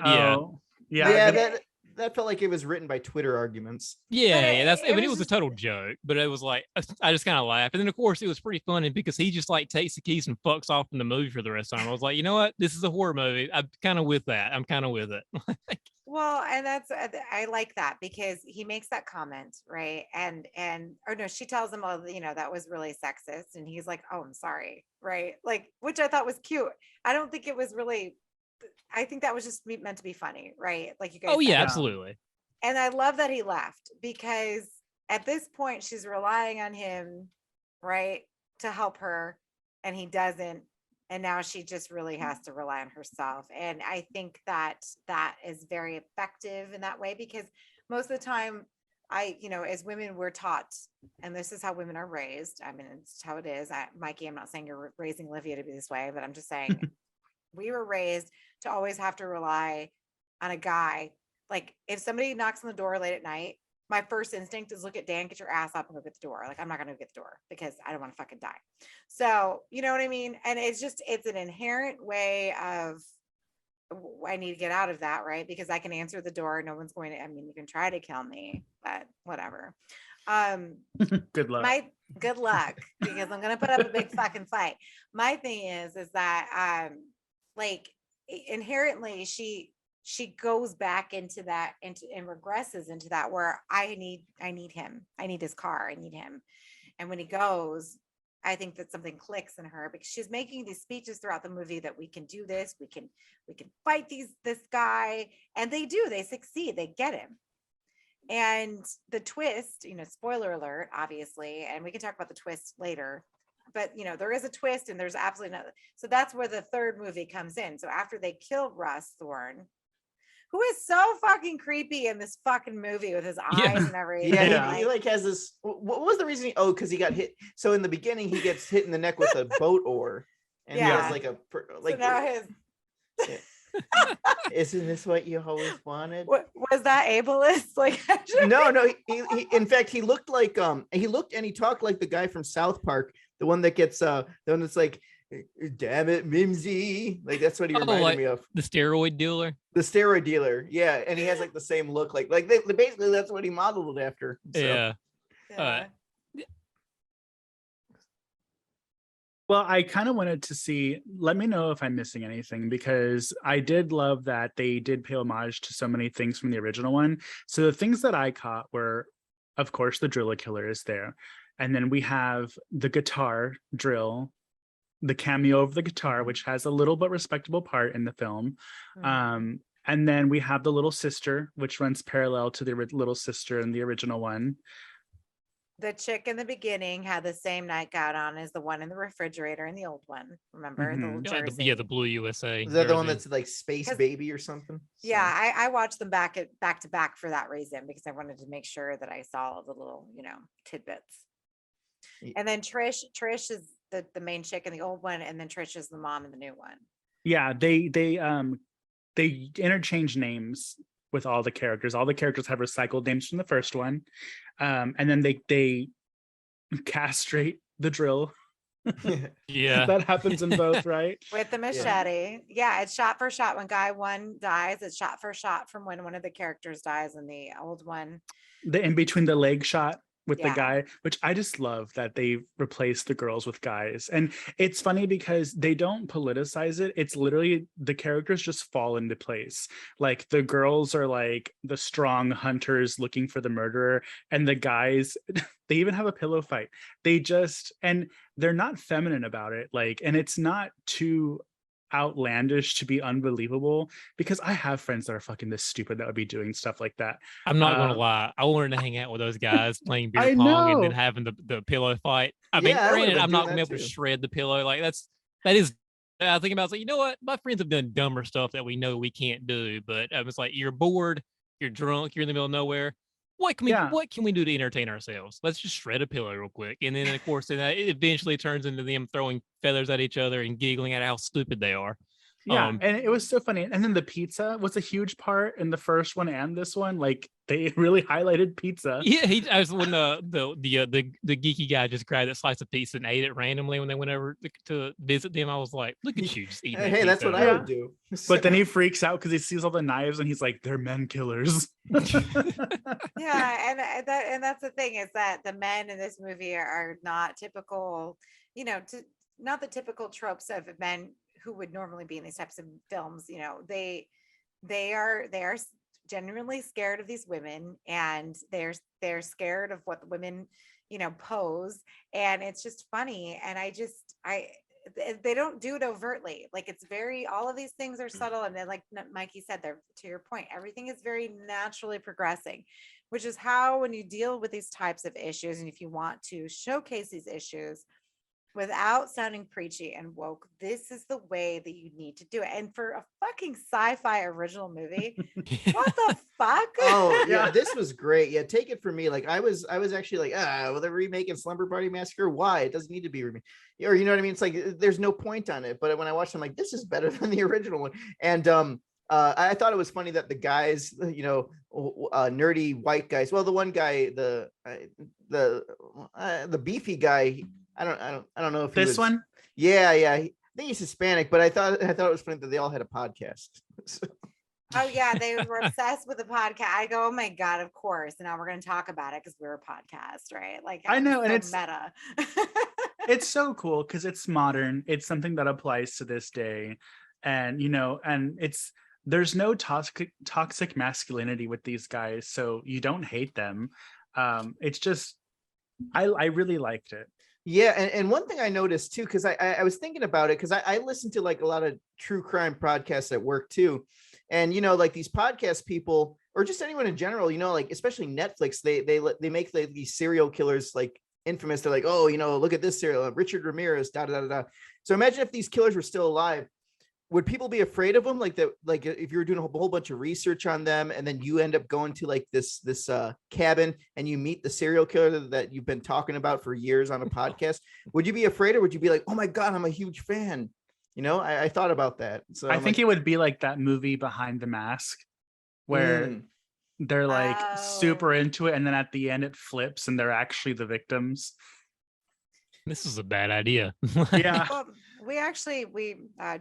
Yeah, that felt like it was written by Twitter arguments. Yeah, it was a total joke, but it was like, I just kind of laughed. And then of course it was pretty funny because he just like takes the keys and fucks off in the movie for the rest of the time. I was like, you know what? This is a horror movie. I'm kind of with that. I'm kind of with it. Well, and I like that because he makes that comment, right? Or no, she tells him, oh, that was really sexist. And he's like, oh, I'm sorry. Right. Like, which I thought was cute. I don't think it was really I think that was just meant to be funny, right? Like you guys Oh yeah, said. absolutely. And I love that he left, because at this point she's relying on him, right, to help her, and he doesn't. And now she just really has to rely on herself. And I think that that is very effective in that way, because most of the time, as women, we're taught, and this is how women are raised. I mean, it's how it is. Mikey, I'm not saying you're raising Olivia to be this way, but I'm just saying we were raised to always have to rely on a guy. Like if somebody knocks on the door late at night, my first instinct is look at Dan, get your ass up and go get the door. Like I'm not going to get the door because I don't want to fucking die. So, you know what I mean? And it's an inherent way of, I need to get out of that, right? Because I can answer the door. No one's going to, I mean, you can try to kill me, but whatever. Good luck. Good luck, because I'm going to put up a big fucking fight. My thing is that, like inherently she goes back into that and regresses into that, where I need him. I need his car. I need him. And when he goes, I think that something clicks in her, because she's making these speeches throughout the movie that we can do this. We can fight this guy. And they do, they succeed. They get him. And the twist, spoiler alert, obviously, and we can talk about the twist later, but there is a twist and there's absolutely no. So that's where the third movie comes in. So after they kill Russ Thorne, who is so fucking creepy in this fucking movie with his eyes and everything. Yeah, he like has this. What was the reason? Because he got hit. So in the beginning, he gets hit in the neck with a boat oar, and he has like a like. So now his. Isn't this what you always wanted? Was that ableist? Like no. He in fact he looked like and he talked like the guy from South Park, the one that gets the one that's like, damn it, Mimsy. Like that's what he reminded me of. The steroid dealer. The steroid dealer, yeah, and he has like the same look, like basically that's what he modeled it after. So. Yeah. Well, I kind of wanted to see, let me know if I'm missing anything, because I did love that they did pay homage to so many things from the original one. So the things that I caught were, of course, the driller killer is there. And then we have the guitar drill, the cameo of the guitar, which has a little but respectable part in the film. Mm-hmm. And then we have the little sister, which runs parallel to the little sister in the original one. The chick in the beginning had the same nightgown on as the one in the refrigerator in the old one. Remember? Mm-hmm. The little jersey. The blue USA. Is that the one that's like Space Baby or something? Yeah, I watched them back to back for that reason, because I wanted to make sure that I saw the little, tidbits. And then Trish is the main chick in the old one, and then Trish is the mom in the new one. Yeah, they interchange names with all the characters. All the characters have recycled names from the first one. And then they castrate the drill. Yeah. That happens in both, right? With the machete. Yeah, it's shot for shot. When guy one dies, it's shot for shot from when one of the characters dies in the old one. The in between the leg shot with the guy, which I just love that they've replaced the girls with guys. And it's funny because they don't politicize it. It's literally the characters just fall into place. Like the girls are like the strong hunters looking for the murderer, and the guys, they even have a pillow fight. And they're not feminine about it. Like, and it's not too outlandish to be unbelievable, because I have friends that are fucking this stupid that would be doing stuff like that. I'm not gonna lie, I wanted to hang out with those guys playing beer pong and then having the pillow fight. I mean, granted, I'm not gonna be able to shred the pillow. Like that is I think about, like, you know what, my friends have done dumber stuff that we know we can't do, but it's like, you're bored, you're drunk, you're in the middle of nowhere. What can we do to entertain ourselves? Let's just shred a pillow real quick. And then, of course, it eventually turns into them throwing feathers at each other and giggling at how stupid they are. Yeah, and it was so funny. And then the pizza was a huge part in the first one and this one. Like, they really highlighted pizza. Yeah, I was when the geeky guy just grabbed that slice of pizza and ate it randomly when they went over to visit them. I was like, look at you just eating. Hey, that's what I would do. But then he freaks out because he sees all the knives and he's like, they're men killers. Yeah, and that's the thing, is that the men in this movie are not typical, not the typical tropes of men who would normally be in these types of films. They are genuinely scared of these women, and they're scared of what the women pose, and it's just funny. And they don't do it overtly. Like it's very, all of these things are subtle. And then like Mikey said there, to your point, everything is very naturally progressing, which is how, when you deal with these types of issues, and if you want to showcase these issues without sounding preachy and woke, this is the way that you need to do it. And for a fucking sci-fi original movie, what the fuck? Oh yeah, this was great. Yeah, take it from me. Like I was actually like, well, they're remaking Slumber Party Massacre. Why? It doesn't need to be remade. Or you know what I mean? It's like there's no point on it. But when I watched it, I'm like, this is better than the original one. And I thought it was funny that the guys, nerdy white guys. Well, the one guy, the beefy guy. I don't know if he This was, one. Yeah. I think he's Hispanic, but I thought it was funny that they all had a podcast. Oh yeah, they were obsessed with the podcast. I go, oh my god, of course. And now we're going to talk about it because we're a podcast, right? Like I know, so and it's meta. It's so cool because it's modern. It's something that applies to this day, and and there's no toxic masculinity with these guys, so you don't hate them. It's just I really liked it. Yeah, and one thing I noticed too, because I was thinking about it, because I listen to like a lot of true crime podcasts at work too, and like these podcast people, or just anyone in general, like especially Netflix, they make like these serial killers like infamous. They're like, oh, look at this serial, Richard Ramirez, da da da da. So imagine if these killers were still alive. Would people be afraid of them? Like that, like if you were doing a whole bunch of research on them, and then you end up going to like this cabin and you meet the serial killer that you've been talking about for years on a podcast, would you be afraid, or would you be like, oh my god, I'm a huge fan? I thought about that. So I think it would be like that movie Behind the Mask, where they're like super into it, and then at the end it flips and they're actually the victims. This is a bad idea. Yeah. Well,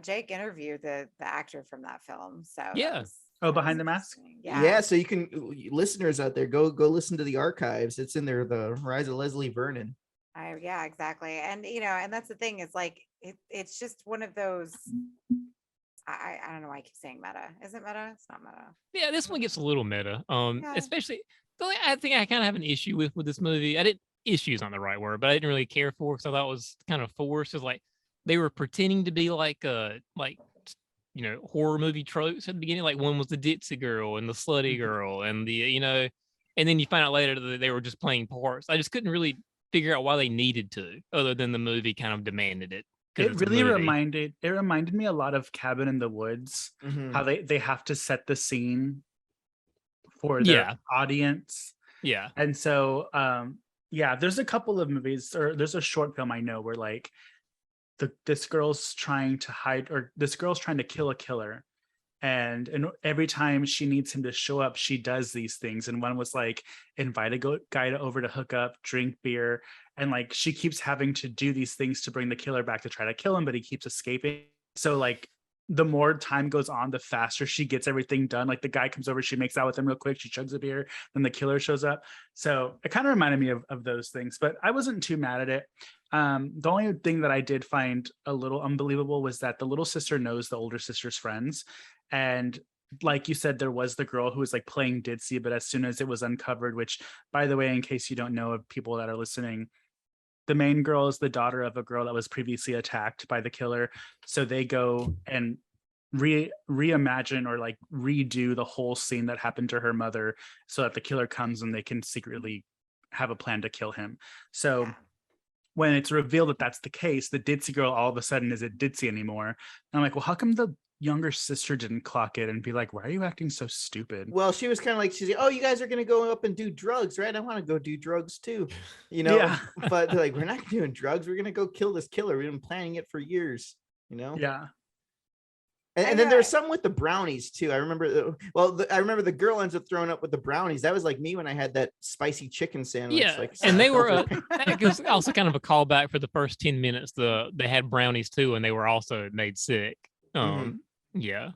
Jake interviewed the actor from that film. So yeah. Behind the Mask. Yeah. So you can, listeners out there, go listen to the archives. It's in there. The Rise of Leslie Vernon. Yeah, exactly. And and that's the thing, is like it's just one of those. I don't know why I keep saying meta. Is it meta? It's not meta. Yeah, this one gets a little meta. Yeah. Especially I think I kind of have an issue with this movie. Issue's not the right word, but I didn't really care for, because I thought it was kind of forced. It was like they were pretending to be like horror movie tropes at the beginning. Like one was the ditzy girl and the slutty girl and the and then you find out later that they were just playing parts. I just couldn't really figure out why they needed to, other than the movie kind of demanded it. It really reminded me a lot of Cabin in the Woods, how they have to set the scene for their audience. Yeah. And so there's a couple of movies, or there's a short film I know where like this girl's trying to kill a killer, and every time she needs him to show up, she does these things. And one was like invite a guy over to hook up, drink beer, and like she keeps having to do these things to bring the killer back to try to kill him, but he keeps escaping. So like the more time goes on, the faster she gets everything done. Like the guy comes over, she makes out with him real quick, she chugs a beer, then the killer shows up. So it kind of reminded me of those things, but I wasn't too mad at it. The only thing that I did find a little unbelievable was that the little sister knows the older sister's friends. And like you said, there was the girl who was like playing ditzy, but as soon as it was uncovered, which by the way, in case you don't know, of people that are listening, the main girl is the daughter of a girl that was previously attacked by the killer. So they go and reimagine or like redo the whole scene that happened to her mother, so that the killer comes and they can secretly have a plan to kill him. So when it's revealed that that's the case, the ditzy girl all of a sudden isn't ditzy anymore. And I'm like, well, how come the younger sister didn't clock it and be like, why are you acting so stupid? Well, she was kind of like, she's like, oh, you guys are going to go up and do drugs, right? I want to go do drugs too, Yeah. But they're like, we're not doing drugs. We're going to go kill this killer. We've been planning it for years, Yeah. And then there's some with the brownies too. I remember, I remember the girl ends up throwing up with the brownies. That was like me when I had that spicy chicken sandwich. Yeah, like, and they were that was also kind of a callback for the first 10 minutes. They had brownies too, and they were also made sick. Yeah.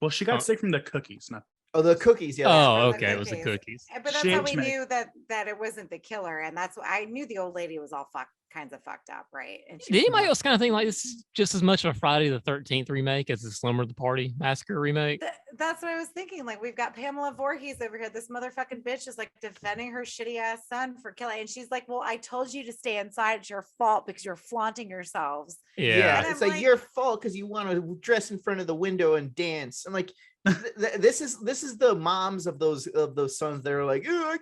Well, she got sick from the cookies, Oh, the cookies. Yeah. Oh, from the okay. It was the cookies. But that's how we Change knew that it wasn't the killer, and that's what I knew. The old lady was all kinds of fucked up, right? And she Did was anybody not- else kind of think like this is just as much of a Friday the 13th remake as the Slumber Party Massacre remake? That's what I was thinking. Like, we've got Pamela Voorhees over here. This motherfucking bitch is like defending her shitty ass son for killing. And she's like, well, I told you to stay inside. It's your fault because you're flaunting yourselves. Yeah. And It's I'm like your fault because you want to dress in front of the window and dance. I'm like, this is the moms of those sons that are like, oh,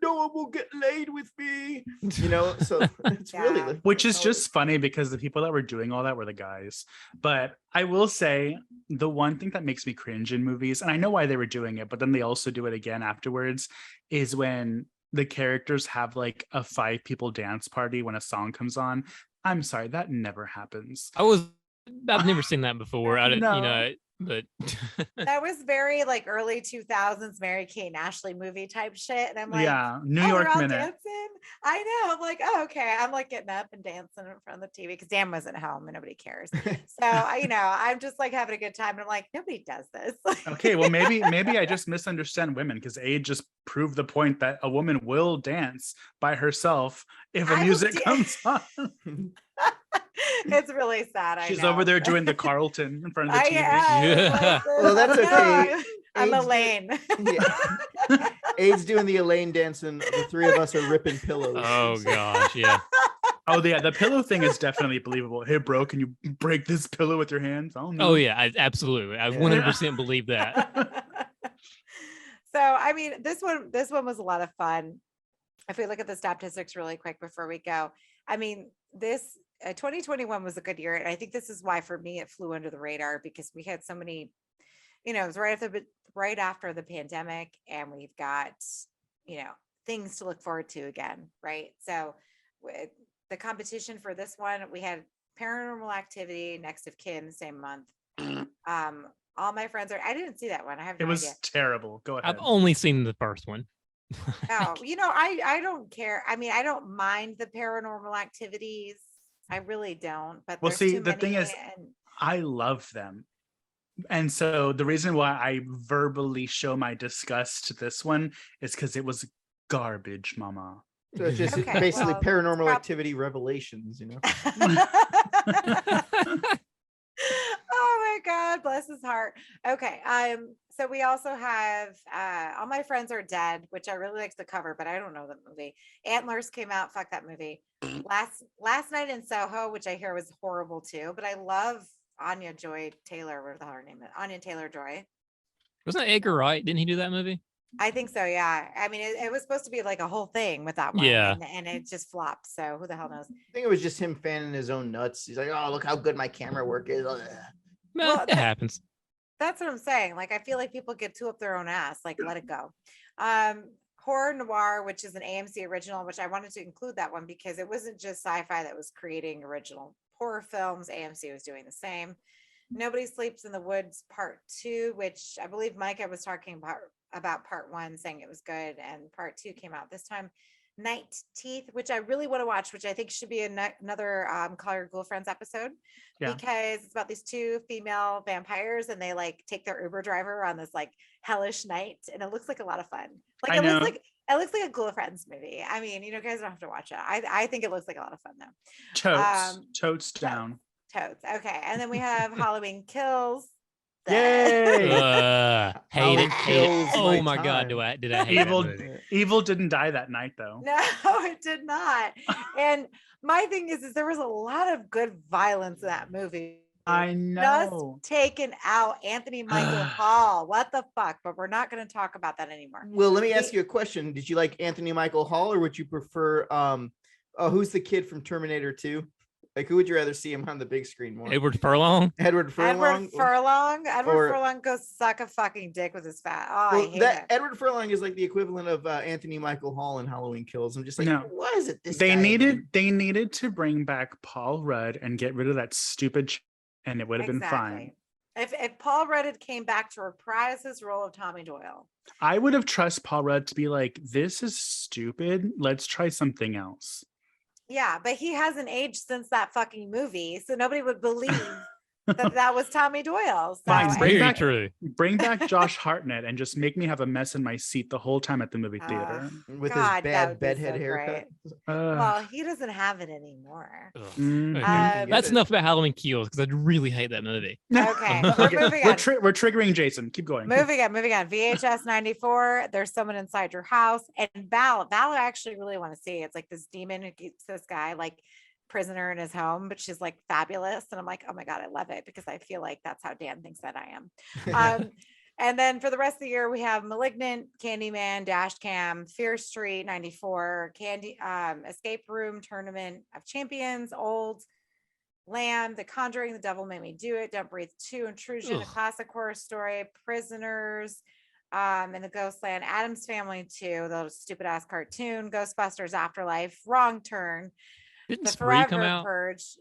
no one will get laid with me, you know. So it's really which is just funny because the people that were doing all that were the guys. But I will say the one thing that makes me cringe in movies, and I know why they were doing it, but then they also do it again afterwards, is when the characters have like a 5 people dance party when a song comes on. I'm sorry, that never happens. I've never seen that before. I didn't, No. but that was very like early 2000s Mary Kate and Ashley movie type shit. And I'm like, New oh, York we're all Minute. dancing. I know. I'm like, oh, okay. I'm like getting up and dancing in front of the TV because Dan wasn't home and nobody cares. So I'm just like having a good time. And I'm like, nobody does this. Okay, well, maybe I just misunderstand women because Aid just proved the point that a woman will dance by herself if the music comes on. It's really sad. She's over there doing the Carlton in front of the TV. Yeah. Well, that's okay. I'm Elaine. Aid's doing the Elaine dance, and the 3 of us are ripping pillows. Oh gosh, yeah. Oh yeah, the pillow thing is definitely believable. Hey, bro, can you break this pillow with your hands? Oh no. Oh yeah, absolutely. I 100% believe that. So I mean, this one was a lot of fun. If we look at the statistics really quick before we go, I mean, this 2021 was a good year, and I think this is why for me it flew under the radar because we had so many, it was right after the pandemic, and we've got things to look forward to again, right? So with the competition for this one, we had Paranormal Activity, Next of Kin, the same month. All My Friends Are. I didn't see that one. I have no idea. It was terrible. Go ahead. I've only seen the first one. Oh, I don't care. I mean, I don't mind the Paranormal Activities. I really don't. But well, see, the many, thing is, I love them. And so the reason why I verbally show my disgust to this one is because it was garbage, mama. So it's just basically Paranormal Activity Revelations, Oh my God, bless his heart. Okay. So we also have All My Friends Are Dead, which I really liked the cover, but I don't know the movie. Antlers came out. Fuck that movie. Last Night in Soho, which I hear was horrible too, but I love Anya Joy Taylor, whatever the hell her name is. Anya Taylor-Joy. Wasn't that Edgar Wright? Didn't he do that movie? I think so, yeah. I mean, it was supposed to be like a whole thing with that one. Yeah. And it just flopped. So who the hell knows? I think it was just him fanning his own nuts. He's like, oh, look how good my camera work is. Well, it happens. That's what I'm saying. Like, I feel like people get too up their own ass. Like, let it go. Horror Noir, which is an AMC original, which I wanted to include that one because it wasn't just sci-fi that was creating original horror films. AMC was doing the same. Nobody Sleeps in the Woods Part 2, which I believe Micah was talking about Part 1, saying it was good, and Part 2 came out this time. Night Teeth, which I really want to watch, which I think should be another Call Your Ghoul Friends episode, because it's about these 2 female vampires, and they like take their Uber driver on this like hellish night, and it looks like a lot of fun. Like it looks like a Ghoul Friends movie. I mean, guys don't have to watch it. I think it looks like a lot of fun though. Totes down. Totes. Okay, and then we have Halloween Kills. Yay! Hate it. Oh my God, did I hate Evil? that movie. Evil didn't die that night though. No, it did not. And my thing is there was a lot of good violence in that movie. I know. Just taken out Anthony Michael Hall. What the fuck? But we're not going to talk about that anymore. Well, let me ask you a question. Did you like Anthony Michael Hall, or would you prefer who's the kid from Terminator 2? Like, who would you rather see him on the big screen more? Edward Furlong? Edward Furlong goes suck a fucking dick with his fat. Oh, I hate it. Edward Furlong is like the equivalent of Anthony Michael Hall in Halloween Kills. I'm just like, what is it? They needed to bring back Paul Rudd and get rid of that stupid and it would have been fine. If Paul Rudd had came back to reprise his role of Tommy Doyle, I would have trusted Paul Rudd to be like, this is stupid. Let's try something else. Yeah, but he hasn't aged since that fucking movie, so nobody would believe that was Tommy Doyle. So, Fine, Very back- true. Bring back Josh Hartnett and just make me have a mess in my seat the whole time at the movie theater. With God, his that bad would be bedhead so haircut. well, he doesn't have it anymore. Ugh. Mhm. That's enough about Halloween Kills because I really hate that movie. Okay, we're Okay, moving we're, on. we're triggering Jason. Keep going. Moving on. VHS 94. There's someone inside your house, and Val I actually really want to see. It's like this demon who keeps this guy like prisoner in his home, but she's like fabulous, and I'm like, oh my god, I love it because I feel like that's how Dan thinks that I am. And then for the rest of the year, we have Malignant, Candyman, Dash Cam, Fear Street 94, Escape Room Tournament of Champions, Old, Lamb, The Conjuring, The Devil Made Me Do It, Don't Breathe 2, Intrusion, A Ugh. Classic Horror Story, Prisoners, and The Ghostland, Addams Family 2, the stupid ass cartoon, Ghostbusters Afterlife, Wrong Turn, Didn't The Spree come Forever out? Purge.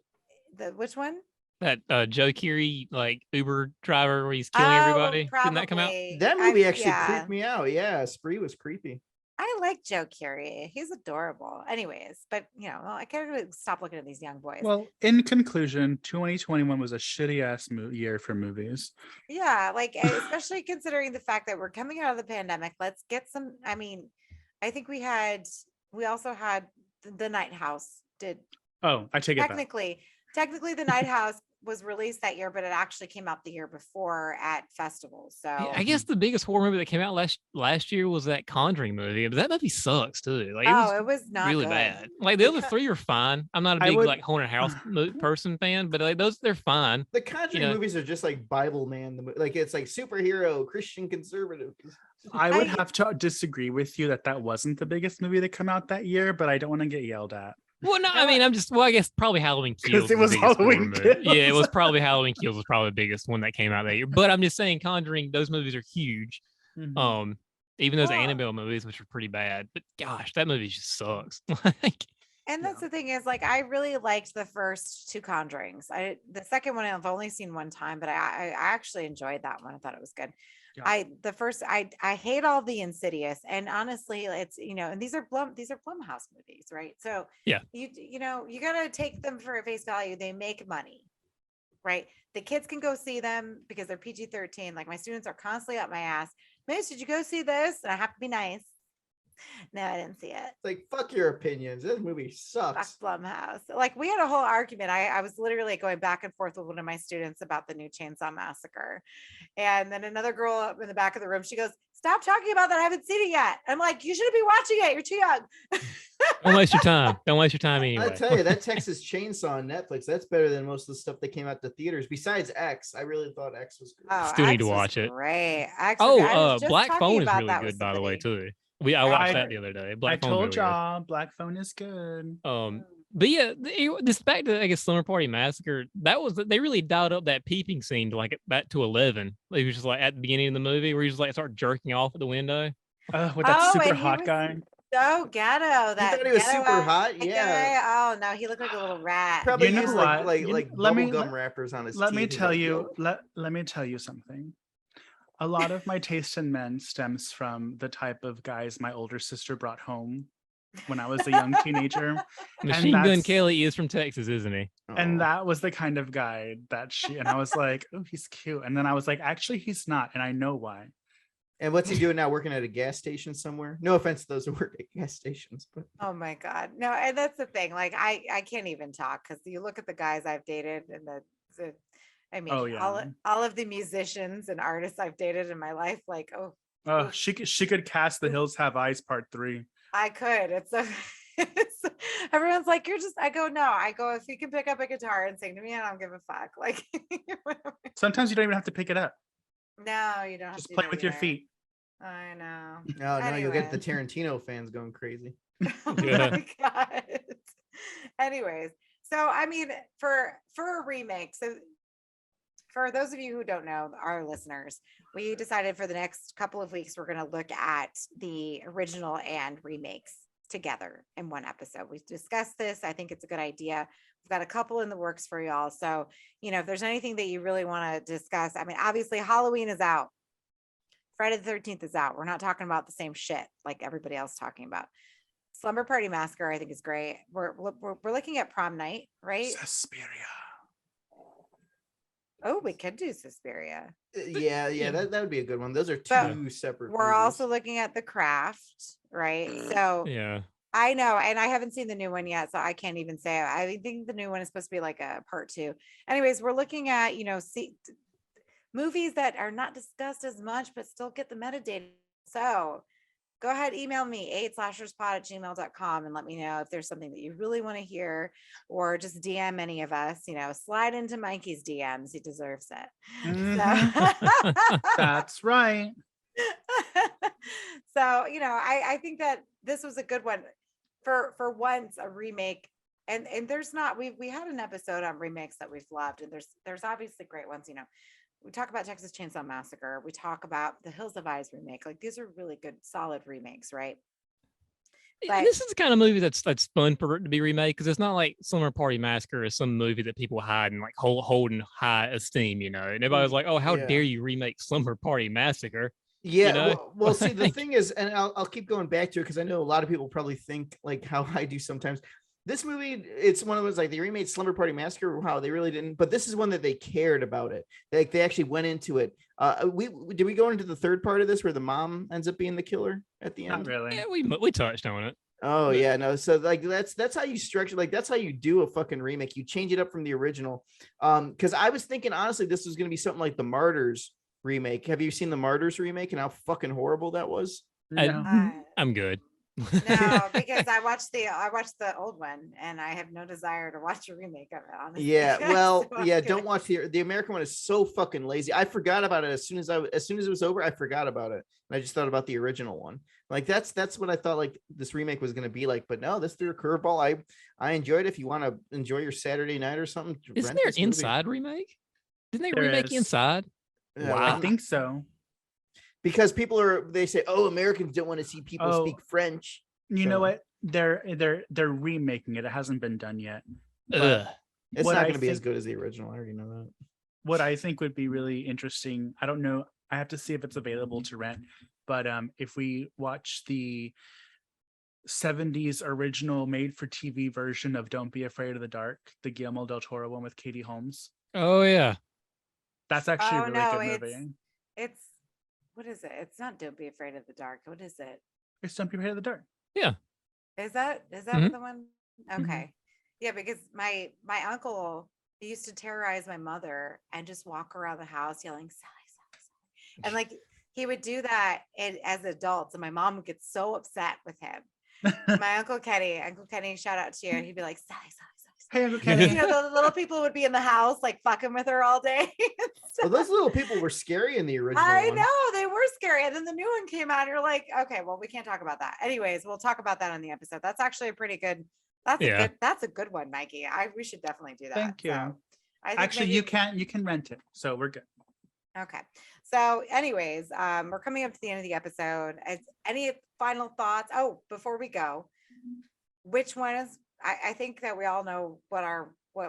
Which one? That Joe Keery like Uber driver where he's killing everybody. Didn't that come out? Probably. That movie actually yeah. creeped me out. Yeah, Spree was creepy. I like Joe Keery. He's adorable. Anyways, but I can't really stop looking at these young boys. Well, in conclusion, 2021 was a shitty ass year for movies. Yeah, like especially considering the fact that we're coming out of the pandemic. Let's get some. I mean, I think we also had the Night House. Oh, I take it back. Technically, the Night House was released that year, but it actually came out the year before at festivals. So Yeah, I guess the biggest horror movie that came out last year was that Conjuring movie, but that movie sucks too. Like it was not really good. bad. Like the other three are fine. I'm not a big like haunted house person fan, but like they're fine. The Conjuring movies are just like Bible Man. Like it's like superhero Christian conservative. I would have to disagree with you that wasn't the biggest movie that came out that year, but I don't want to get yelled at. Well, no, I mean, I guess probably Halloween Kills. Because it was Halloween Kills. Yeah, it was probably Halloween Kills was probably the biggest one that came out that year. But I'm just saying, Conjuring, those movies are huge. Mhm. Even those Annabelle movies, which are pretty bad. But gosh, that movie just sucks. And that's the thing is, like, I really liked the first two Conjurings. The second one I've only seen one time, but I actually enjoyed that one. I thought it was good. Yeah. I hate all the Insidious, and honestly, it's and these are Blumhouse movies, right? So yeah, you gotta take them for face value. They make money, right? The kids can go see them because they're PG-13. Like my students are constantly up my ass. Miss, did you go see this? And I have to be nice. No, I didn't see it. Like, fuck your opinions. This movie sucks. Fuck Blumhouse. Like, we had a whole argument. I was literally going back and forth with one of my students about the new Chainsaw Massacre. And then another girl up in the back of the room, she goes, stop talking about that. I haven't seen it yet. I'm like, you shouldn't be watching it. You're too young. Don't waste your time. Don't waste your time anyway. I tell you, that Texas Chainsaw on Netflix, that's better than most of the stuff that came out to theaters. Besides X, I really thought X was great. Still need to watch it. Great. Black Phone is really good, by the way, too. I watched that the other day. I told y'all, Black Phone is good. But yeah, this back to I guess Slumber Party Massacre. They really dialed up that peeping scene to like back to 11. It was just like at the beginning of the movie where you just like start jerking off at the window. With that super hot guy. So ghetto. That you thought he was super hot? Guy. Yeah. Oh no, he looked like a little rat. Probably used like bubble gum wrappers on his teeth. Let me tell you something. A lot of my taste in men stems from the type of guys my older sister brought home when I was a young teenager. Machine Gun Kelly is from Texas, isn't he? And that was the kind of guy that and I was like, oh, he's cute. And then I was like, actually, he's not. And I know why. And what's he doing now? Working at a gas station somewhere? No offense to those who work at gas stations, but oh my God. No, and that's the thing. Like I can't even talk because you look at the guys I've dated and all of the musicians and artists I've dated in my life, like, she could cast The Hills Have Eyes Part 3. I could. Everyone's like, I go, if you can pick up a guitar and sing to me, I don't give a fuck. Like sometimes you don't even have to pick it up. No, you don't have just to play with your feet. I know. No, you'll get the Tarantino fans going crazy. Oh my God. Anyways, so I mean, for a remake, so for those of you who don't know, our listeners, we decided for the next couple of weeks, we're going to look at the original and remakes together in one episode. We've discussed this. I think it's a good idea. We've got a couple in the works for y'all. So, if there's anything that you really want to discuss, I mean, obviously Halloween is out. Friday the 13th is out. We're not talking about the same shit like everybody else talking about. Slumber Party Massacre, I think is great. We're looking at Prom Night, right? Suspiria. Oh, we could do Suspiria. Yeah, that would be a good one. Those are But two separate. We're movies. also looking at The Craft, right? So Yeah. I know, and I haven't seen the new one yet, so I can't even say. I think the new one is supposed to be like a part 2. Anyways, we're looking at, movies that are not discussed as much, but still get the metadata. So go ahead, email me 8slasherspod@gmail.com and let me know if there's something that you really want to hear, or just DM any of us, slide into Mikey's DMs. He deserves it. That's right. So, I think that this was a good one for once, a remake. And there's not, we had an episode on remakes that we've loved, and there's obviously great ones. We talk about Texas Chainsaw Massacre. We talk about the Hills of Eyes remake. Like, these are really good, solid remakes, right? But this is the kind of movie that's fun for it to be remade, because it's not like Slumber Party Massacre is some movie that people hide and like hold in high esteem, And everybody's like, "Oh, how dare you remake Slumber Party Massacre?" Yeah, well, see, the thing is, and I'll keep going back to it because I know a lot of people probably think like how I do sometimes. This movie, it's one of those, like, they remade Slumber Party Massacre. Wow, they really didn't. But this is one that they cared about it. Like, they actually went into it. Did we go into the third part of this where the mom ends up being the killer at the end? Not really. Yeah, we touched on it. Oh yeah, no. So like that's how you structure, like that's how you do a fucking remake. You change it up from the original. Because I was thinking honestly this was gonna be something like the Martyrs remake. Have you seen the Martyrs remake and how fucking horrible that was? No. I'm good. No, because I watched the old one, and I have no desire to watch a remake of it, honestly. Yeah, well, So yeah, don't watch the American one. Is so fucking lazy. I forgot about it as soon as it was over. I forgot about it, and I just thought about the original one. Like that's what I thought like this remake was gonna be like. But no, this threw a curveball. I enjoyed it. If you want to enjoy your Saturday night or something, Isn't there an Inside remake? Didn't they remake Inside? Yeah, Wow. I think so. Because they say, oh, Americans don't want to see people speak French. You know what? They're remaking it. It hasn't been done yet. Ugh. It's not going to be as good as the original. I already know that. What I think would be really interesting, I don't know, I have to see if it's available to rent, but if we watch the 70s original made for TV version of Don't Be Afraid of the Dark, the Guillermo del Toro one with Katie Holmes. Oh yeah. That's actually a really good movie. It's what is it? It's not Don't Be Afraid of the Dark. What is it? It's Don't Be Afraid of the Dark. Yeah. Is that Mhm. the one? Okay. Yeah, because my uncle used to terrorize my mother and just walk around the house yelling, Sally, Sally, Sally. And like he would do that as adults, and my mom would get so upset with him. My Uncle Kenny, shout out to you. He'd be like, Sally, Sally, Sally. Hey, Uncle Kenny. The little people would be in the house like fucking with her all day. Well, those little people were scary in the original I one. know, they were scary. And then the new one came out, and you're like, okay, well, we can't talk about that. Anyways, we'll talk about that on the episode. That's actually a pretty good, that's a good one, Mikey. We should definitely do that. Thank you. So, actually, you can rent it, so we're good. Okay. So anyways, we're coming up to the end of the episode. Any final thoughts? Oh, before we go, which one is, I think that we all know what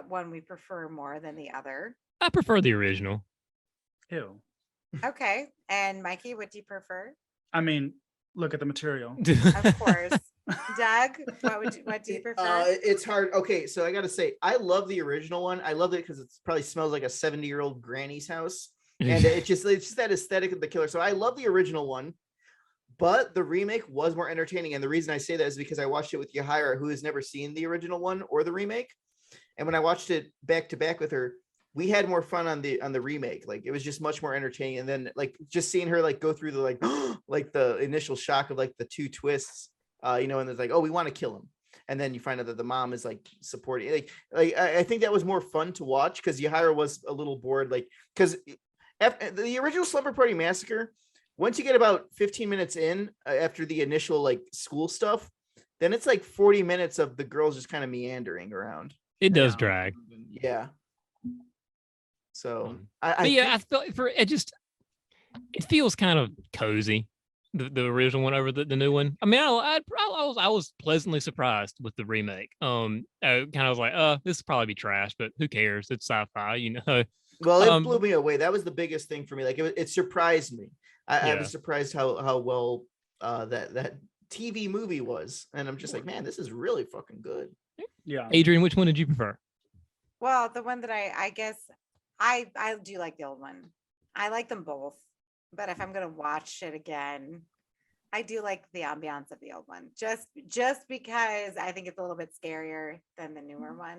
one we prefer more than the other. I prefer the original. Ew. Okay. And Mikey, what do you prefer? I mean, look at the material. Of course. Doug, what do you prefer? It's hard. Okay, so I gotta say, I love the original one. I love it because it probably smells like a 70-year-old granny's house. And it's just that aesthetic of the killer. So I love the original one, but the remake was more entertaining. And the reason I say that is because I watched it with Yahira, who has never seen the original one or the remake. And when I watched it back to back with her, we had more fun on the remake. Like it was just much more entertaining. And then like just seeing her like go through the like the initial shock of like the two twists, and it's like, oh, we want to kill him. And then you find out that the mom is like supporting. Like I think that was more fun to watch because Yahira was a little bored, like because the original Slumber Party Massacre, once you get about 15 minutes in after the initial like school stuff, then it's like 40 minutes of the girls just kind of meandering around. It does drag. Yeah. So I feel it feels kind of cozy. The original one over the new one. I mean, I was pleasantly surprised with the remake. I kind of was like, this will probably be trash, but who cares? It's sci-fi, Well, it blew me away. That was the biggest thing for me. Like it surprised me. I was surprised how well that TV movie was, and I'm just like, man, this is really fucking good. Yeah. Adrian, which one did you prefer? Well, the one that I guess I do like the old one. I like them both, but if I'm gonna watch it again, I do like the ambiance of the old one, just because I think it's a little bit scarier than the newer one.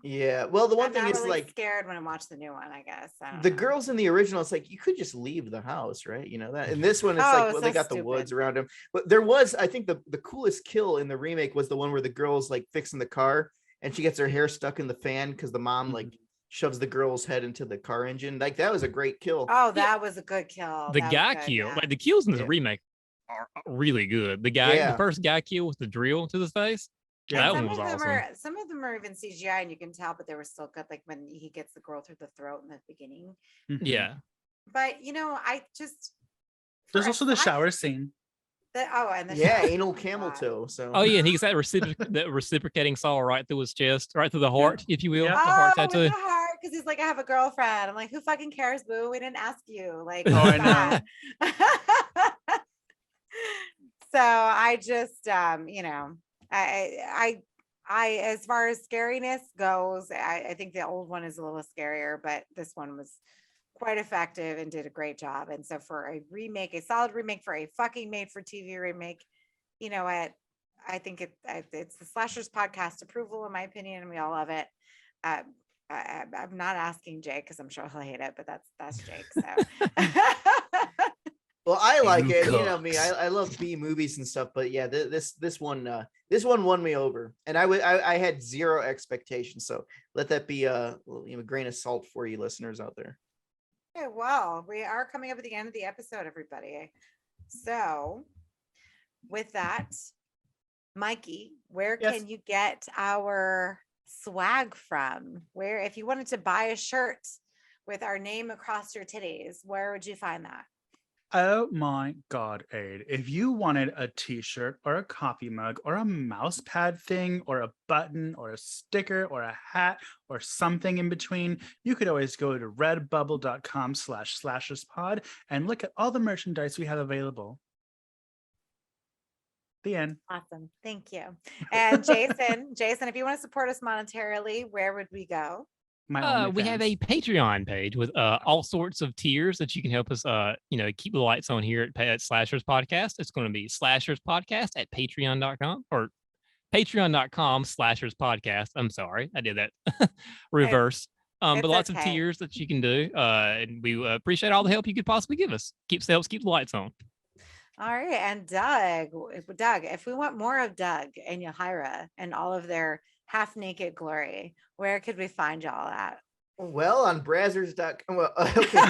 Yeah. Well, the one I'm thing not is really like scared when I watch the new one, I guess. I don't the know. girls in the original, it's like you could just leave the house, right? You know that. In this one, it's Oh, like well, they so got the stupid. woods around them. But there was, I think, the coolest kill in the remake was the one where the girl's like fixing the car and she gets her hair stuck in the fan because the mom like shoves the girl's head into the car engine. Like that was a great kill. Oh, that was a good kill. The That was guy good, kill, yeah. like the kills in the Yeah. remake are really good. The first guy kill with the drill to the face. Yeah, That some one was of them awesome. some of them are even CGI and you can tell, but they were still good. Like when he gets the girl through the throat in the beginning. Yeah. But you know, I just There's for a also the sci- shower scene. and the Yeah, shower. anal Oh, camel God. toe. So Oh yeah, and he gets that reciprocating saw right through his chest, right through the heart, if you will, Yeah. the heart Oh, with tattoo. the heart, because he's like, I have a girlfriend. I'm like, who fucking cares, boo? We didn't ask you. Like, Oh, what's I know. that? So I just, you know, as far as scariness goes, I think the old one is a little scarier, but this one was quite effective and did a great job. And so for a remake, a solid remake for a fucking made for TV remake, you know what? I think it's the Slashers podcast approval, in my opinion, and we all love it. I'm not asking Jake because I'm sure he'll hate it, but that's Jake. So well, I like You it. You know me, cooks. I love B movies and stuff, but yeah, this one won me over, and I had zero expectations. So let that be a grain of salt for you listeners out there. okay, well, we are coming up at the end of the episode, everybody. So with that, Mikey, where Yes. can you get our swag from? Where, if you wanted to buy a shirt with our name across your titties, where would you find that? Oh my God, Aid. If you wanted a t-shirt or a coffee mug or a mouse pad thing or a button or a sticker or a hat or something in between, you could always go to redbubble.com/slasherspod and look at all the merchandise we have available. The end. Awesome. Thank you. And Jason, if you want to support us monetarily, where would we go? My We have a Patreon page with all sorts of tiers that you can help us, keep the lights on here at Slashers Podcast. It's going to be Slashers Podcast at patreon.com or patreon.com/Slashers Podcast. I'm sorry, I did that reverse. But lots of tiers that you can do. And we appreciate all the help you could possibly give us. Helps keep the lights on. All right. And Doug, if we want more of Doug and Yahira and all of their half naked glory, where could we find y'all at? Well, on brazzers.com. Well, okay.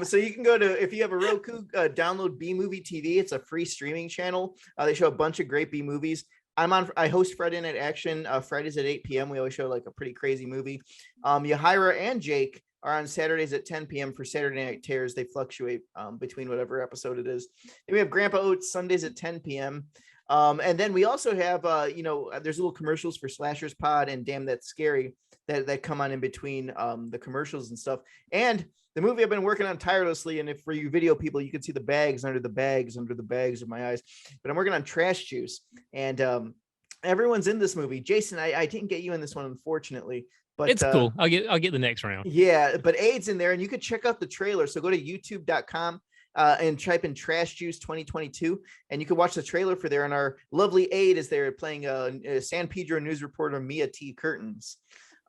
So you can go to, if you have a Roku, download B Movie TV. It's a free streaming channel. They show a bunch of great B movies. I host Friday Night Action. Fridays at 8 p.m. We always show like a pretty crazy movie. Yahira and Jake are on Saturdays at 10 p.m. for Saturday Night Tears. They fluctuate between whatever episode it is. Then we have Grandpa Oates Sundays at 10 p.m. And then we also have, there's little commercials for Slashers Pod and Damn That's Scary that come on in between the commercials and stuff. And the movie I've been working on tirelessly, and if for you video people, you can see the bags under the bags of my eyes. But I'm working on Trash Juice, and everyone's in this movie. Jason, I didn't get you in this one, unfortunately. But it's cool. I'll get the next round. Yeah, but Aid's in there, and you could check out the trailer. So go to youtube.com and type in Trash Juice 2022, and you can watch the trailer for there. And our lovely Aid is there playing San Pedro news reporter Mia T. Curtains.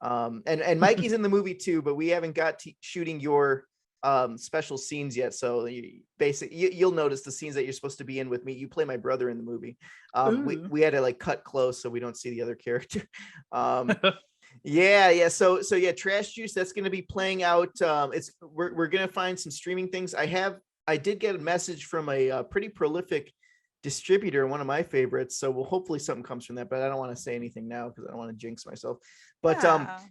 And Mikey's in the movie too, but we haven't got shooting your special scenes yet. So you'll notice the scenes that you're supposed to be in with me. You play my brother in the movie. We had to like cut close so we don't see the other character. Yeah. So yeah, Trash Juice, that's going to be playing out. We're going to find some streaming things. I did get a message from a pretty prolific distributor, one of my favorites. So hopefully something comes from that, but I don't want to say anything now because I don't want to jinx myself. But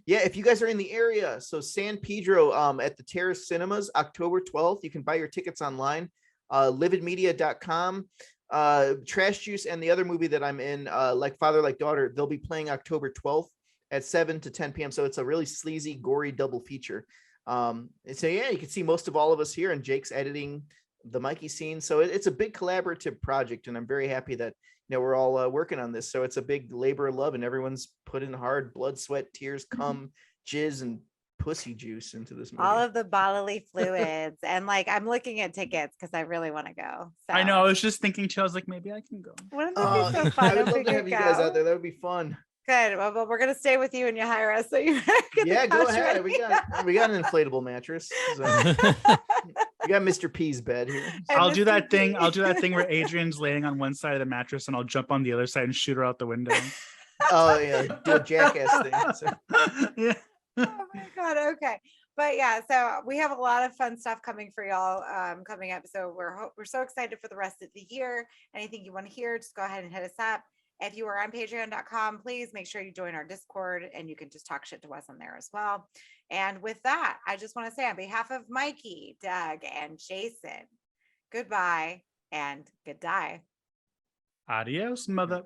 yeah, if you guys are in the area, so San Pedro at the Terrace Cinemas, October 12th, you can buy your tickets online, lividmedia.com. Trash Juice and the other movie that I'm in, Like Father, Like Daughter, they'll be playing October 12th at 7 to 10 p.m. So it's a really sleazy, gory double feature. And so yeah, you can see most of all of us here, and Jake's editing the Mikey scene. So it's a big collaborative project, and I'm very happy that we're all working on this. So it's a big labor of love, and everyone's put in hard blood, sweat, tears, cum, jizz, and pussy juice into this movie. All of the bodily fluids. And like, I'm looking at tickets because I really want to go. So I know. I was just thinking too. I was like, maybe I can go. Wouldn't that be so fun? I would if we love to could have you guys go? out there. That would be fun. Good. Well, we're gonna stay with you and you hire us. So you get Yeah, the go couch ahead. ready. We got an inflatable mattress. So. We got Mr. P's bed here. And I'll do Mr. that thing. P. I'll do that thing where Adrian's laying on one side of the mattress and I'll jump on the other side and shoot her out the window. Oh yeah, do a jackass thing. So. Yeah. Oh my god. Okay. But yeah, so we have a lot of fun stuff coming for y'all coming up. So we're so excited for the rest of the year. Anything you want to hear, just go ahead and hit us up. If you are on patreon.com, please make sure you join our Discord and you can just talk shit to us on there as well. And with that, I just want to say on behalf of Mikey, Doug, and Jason, goodbye and good die. Adios, mother.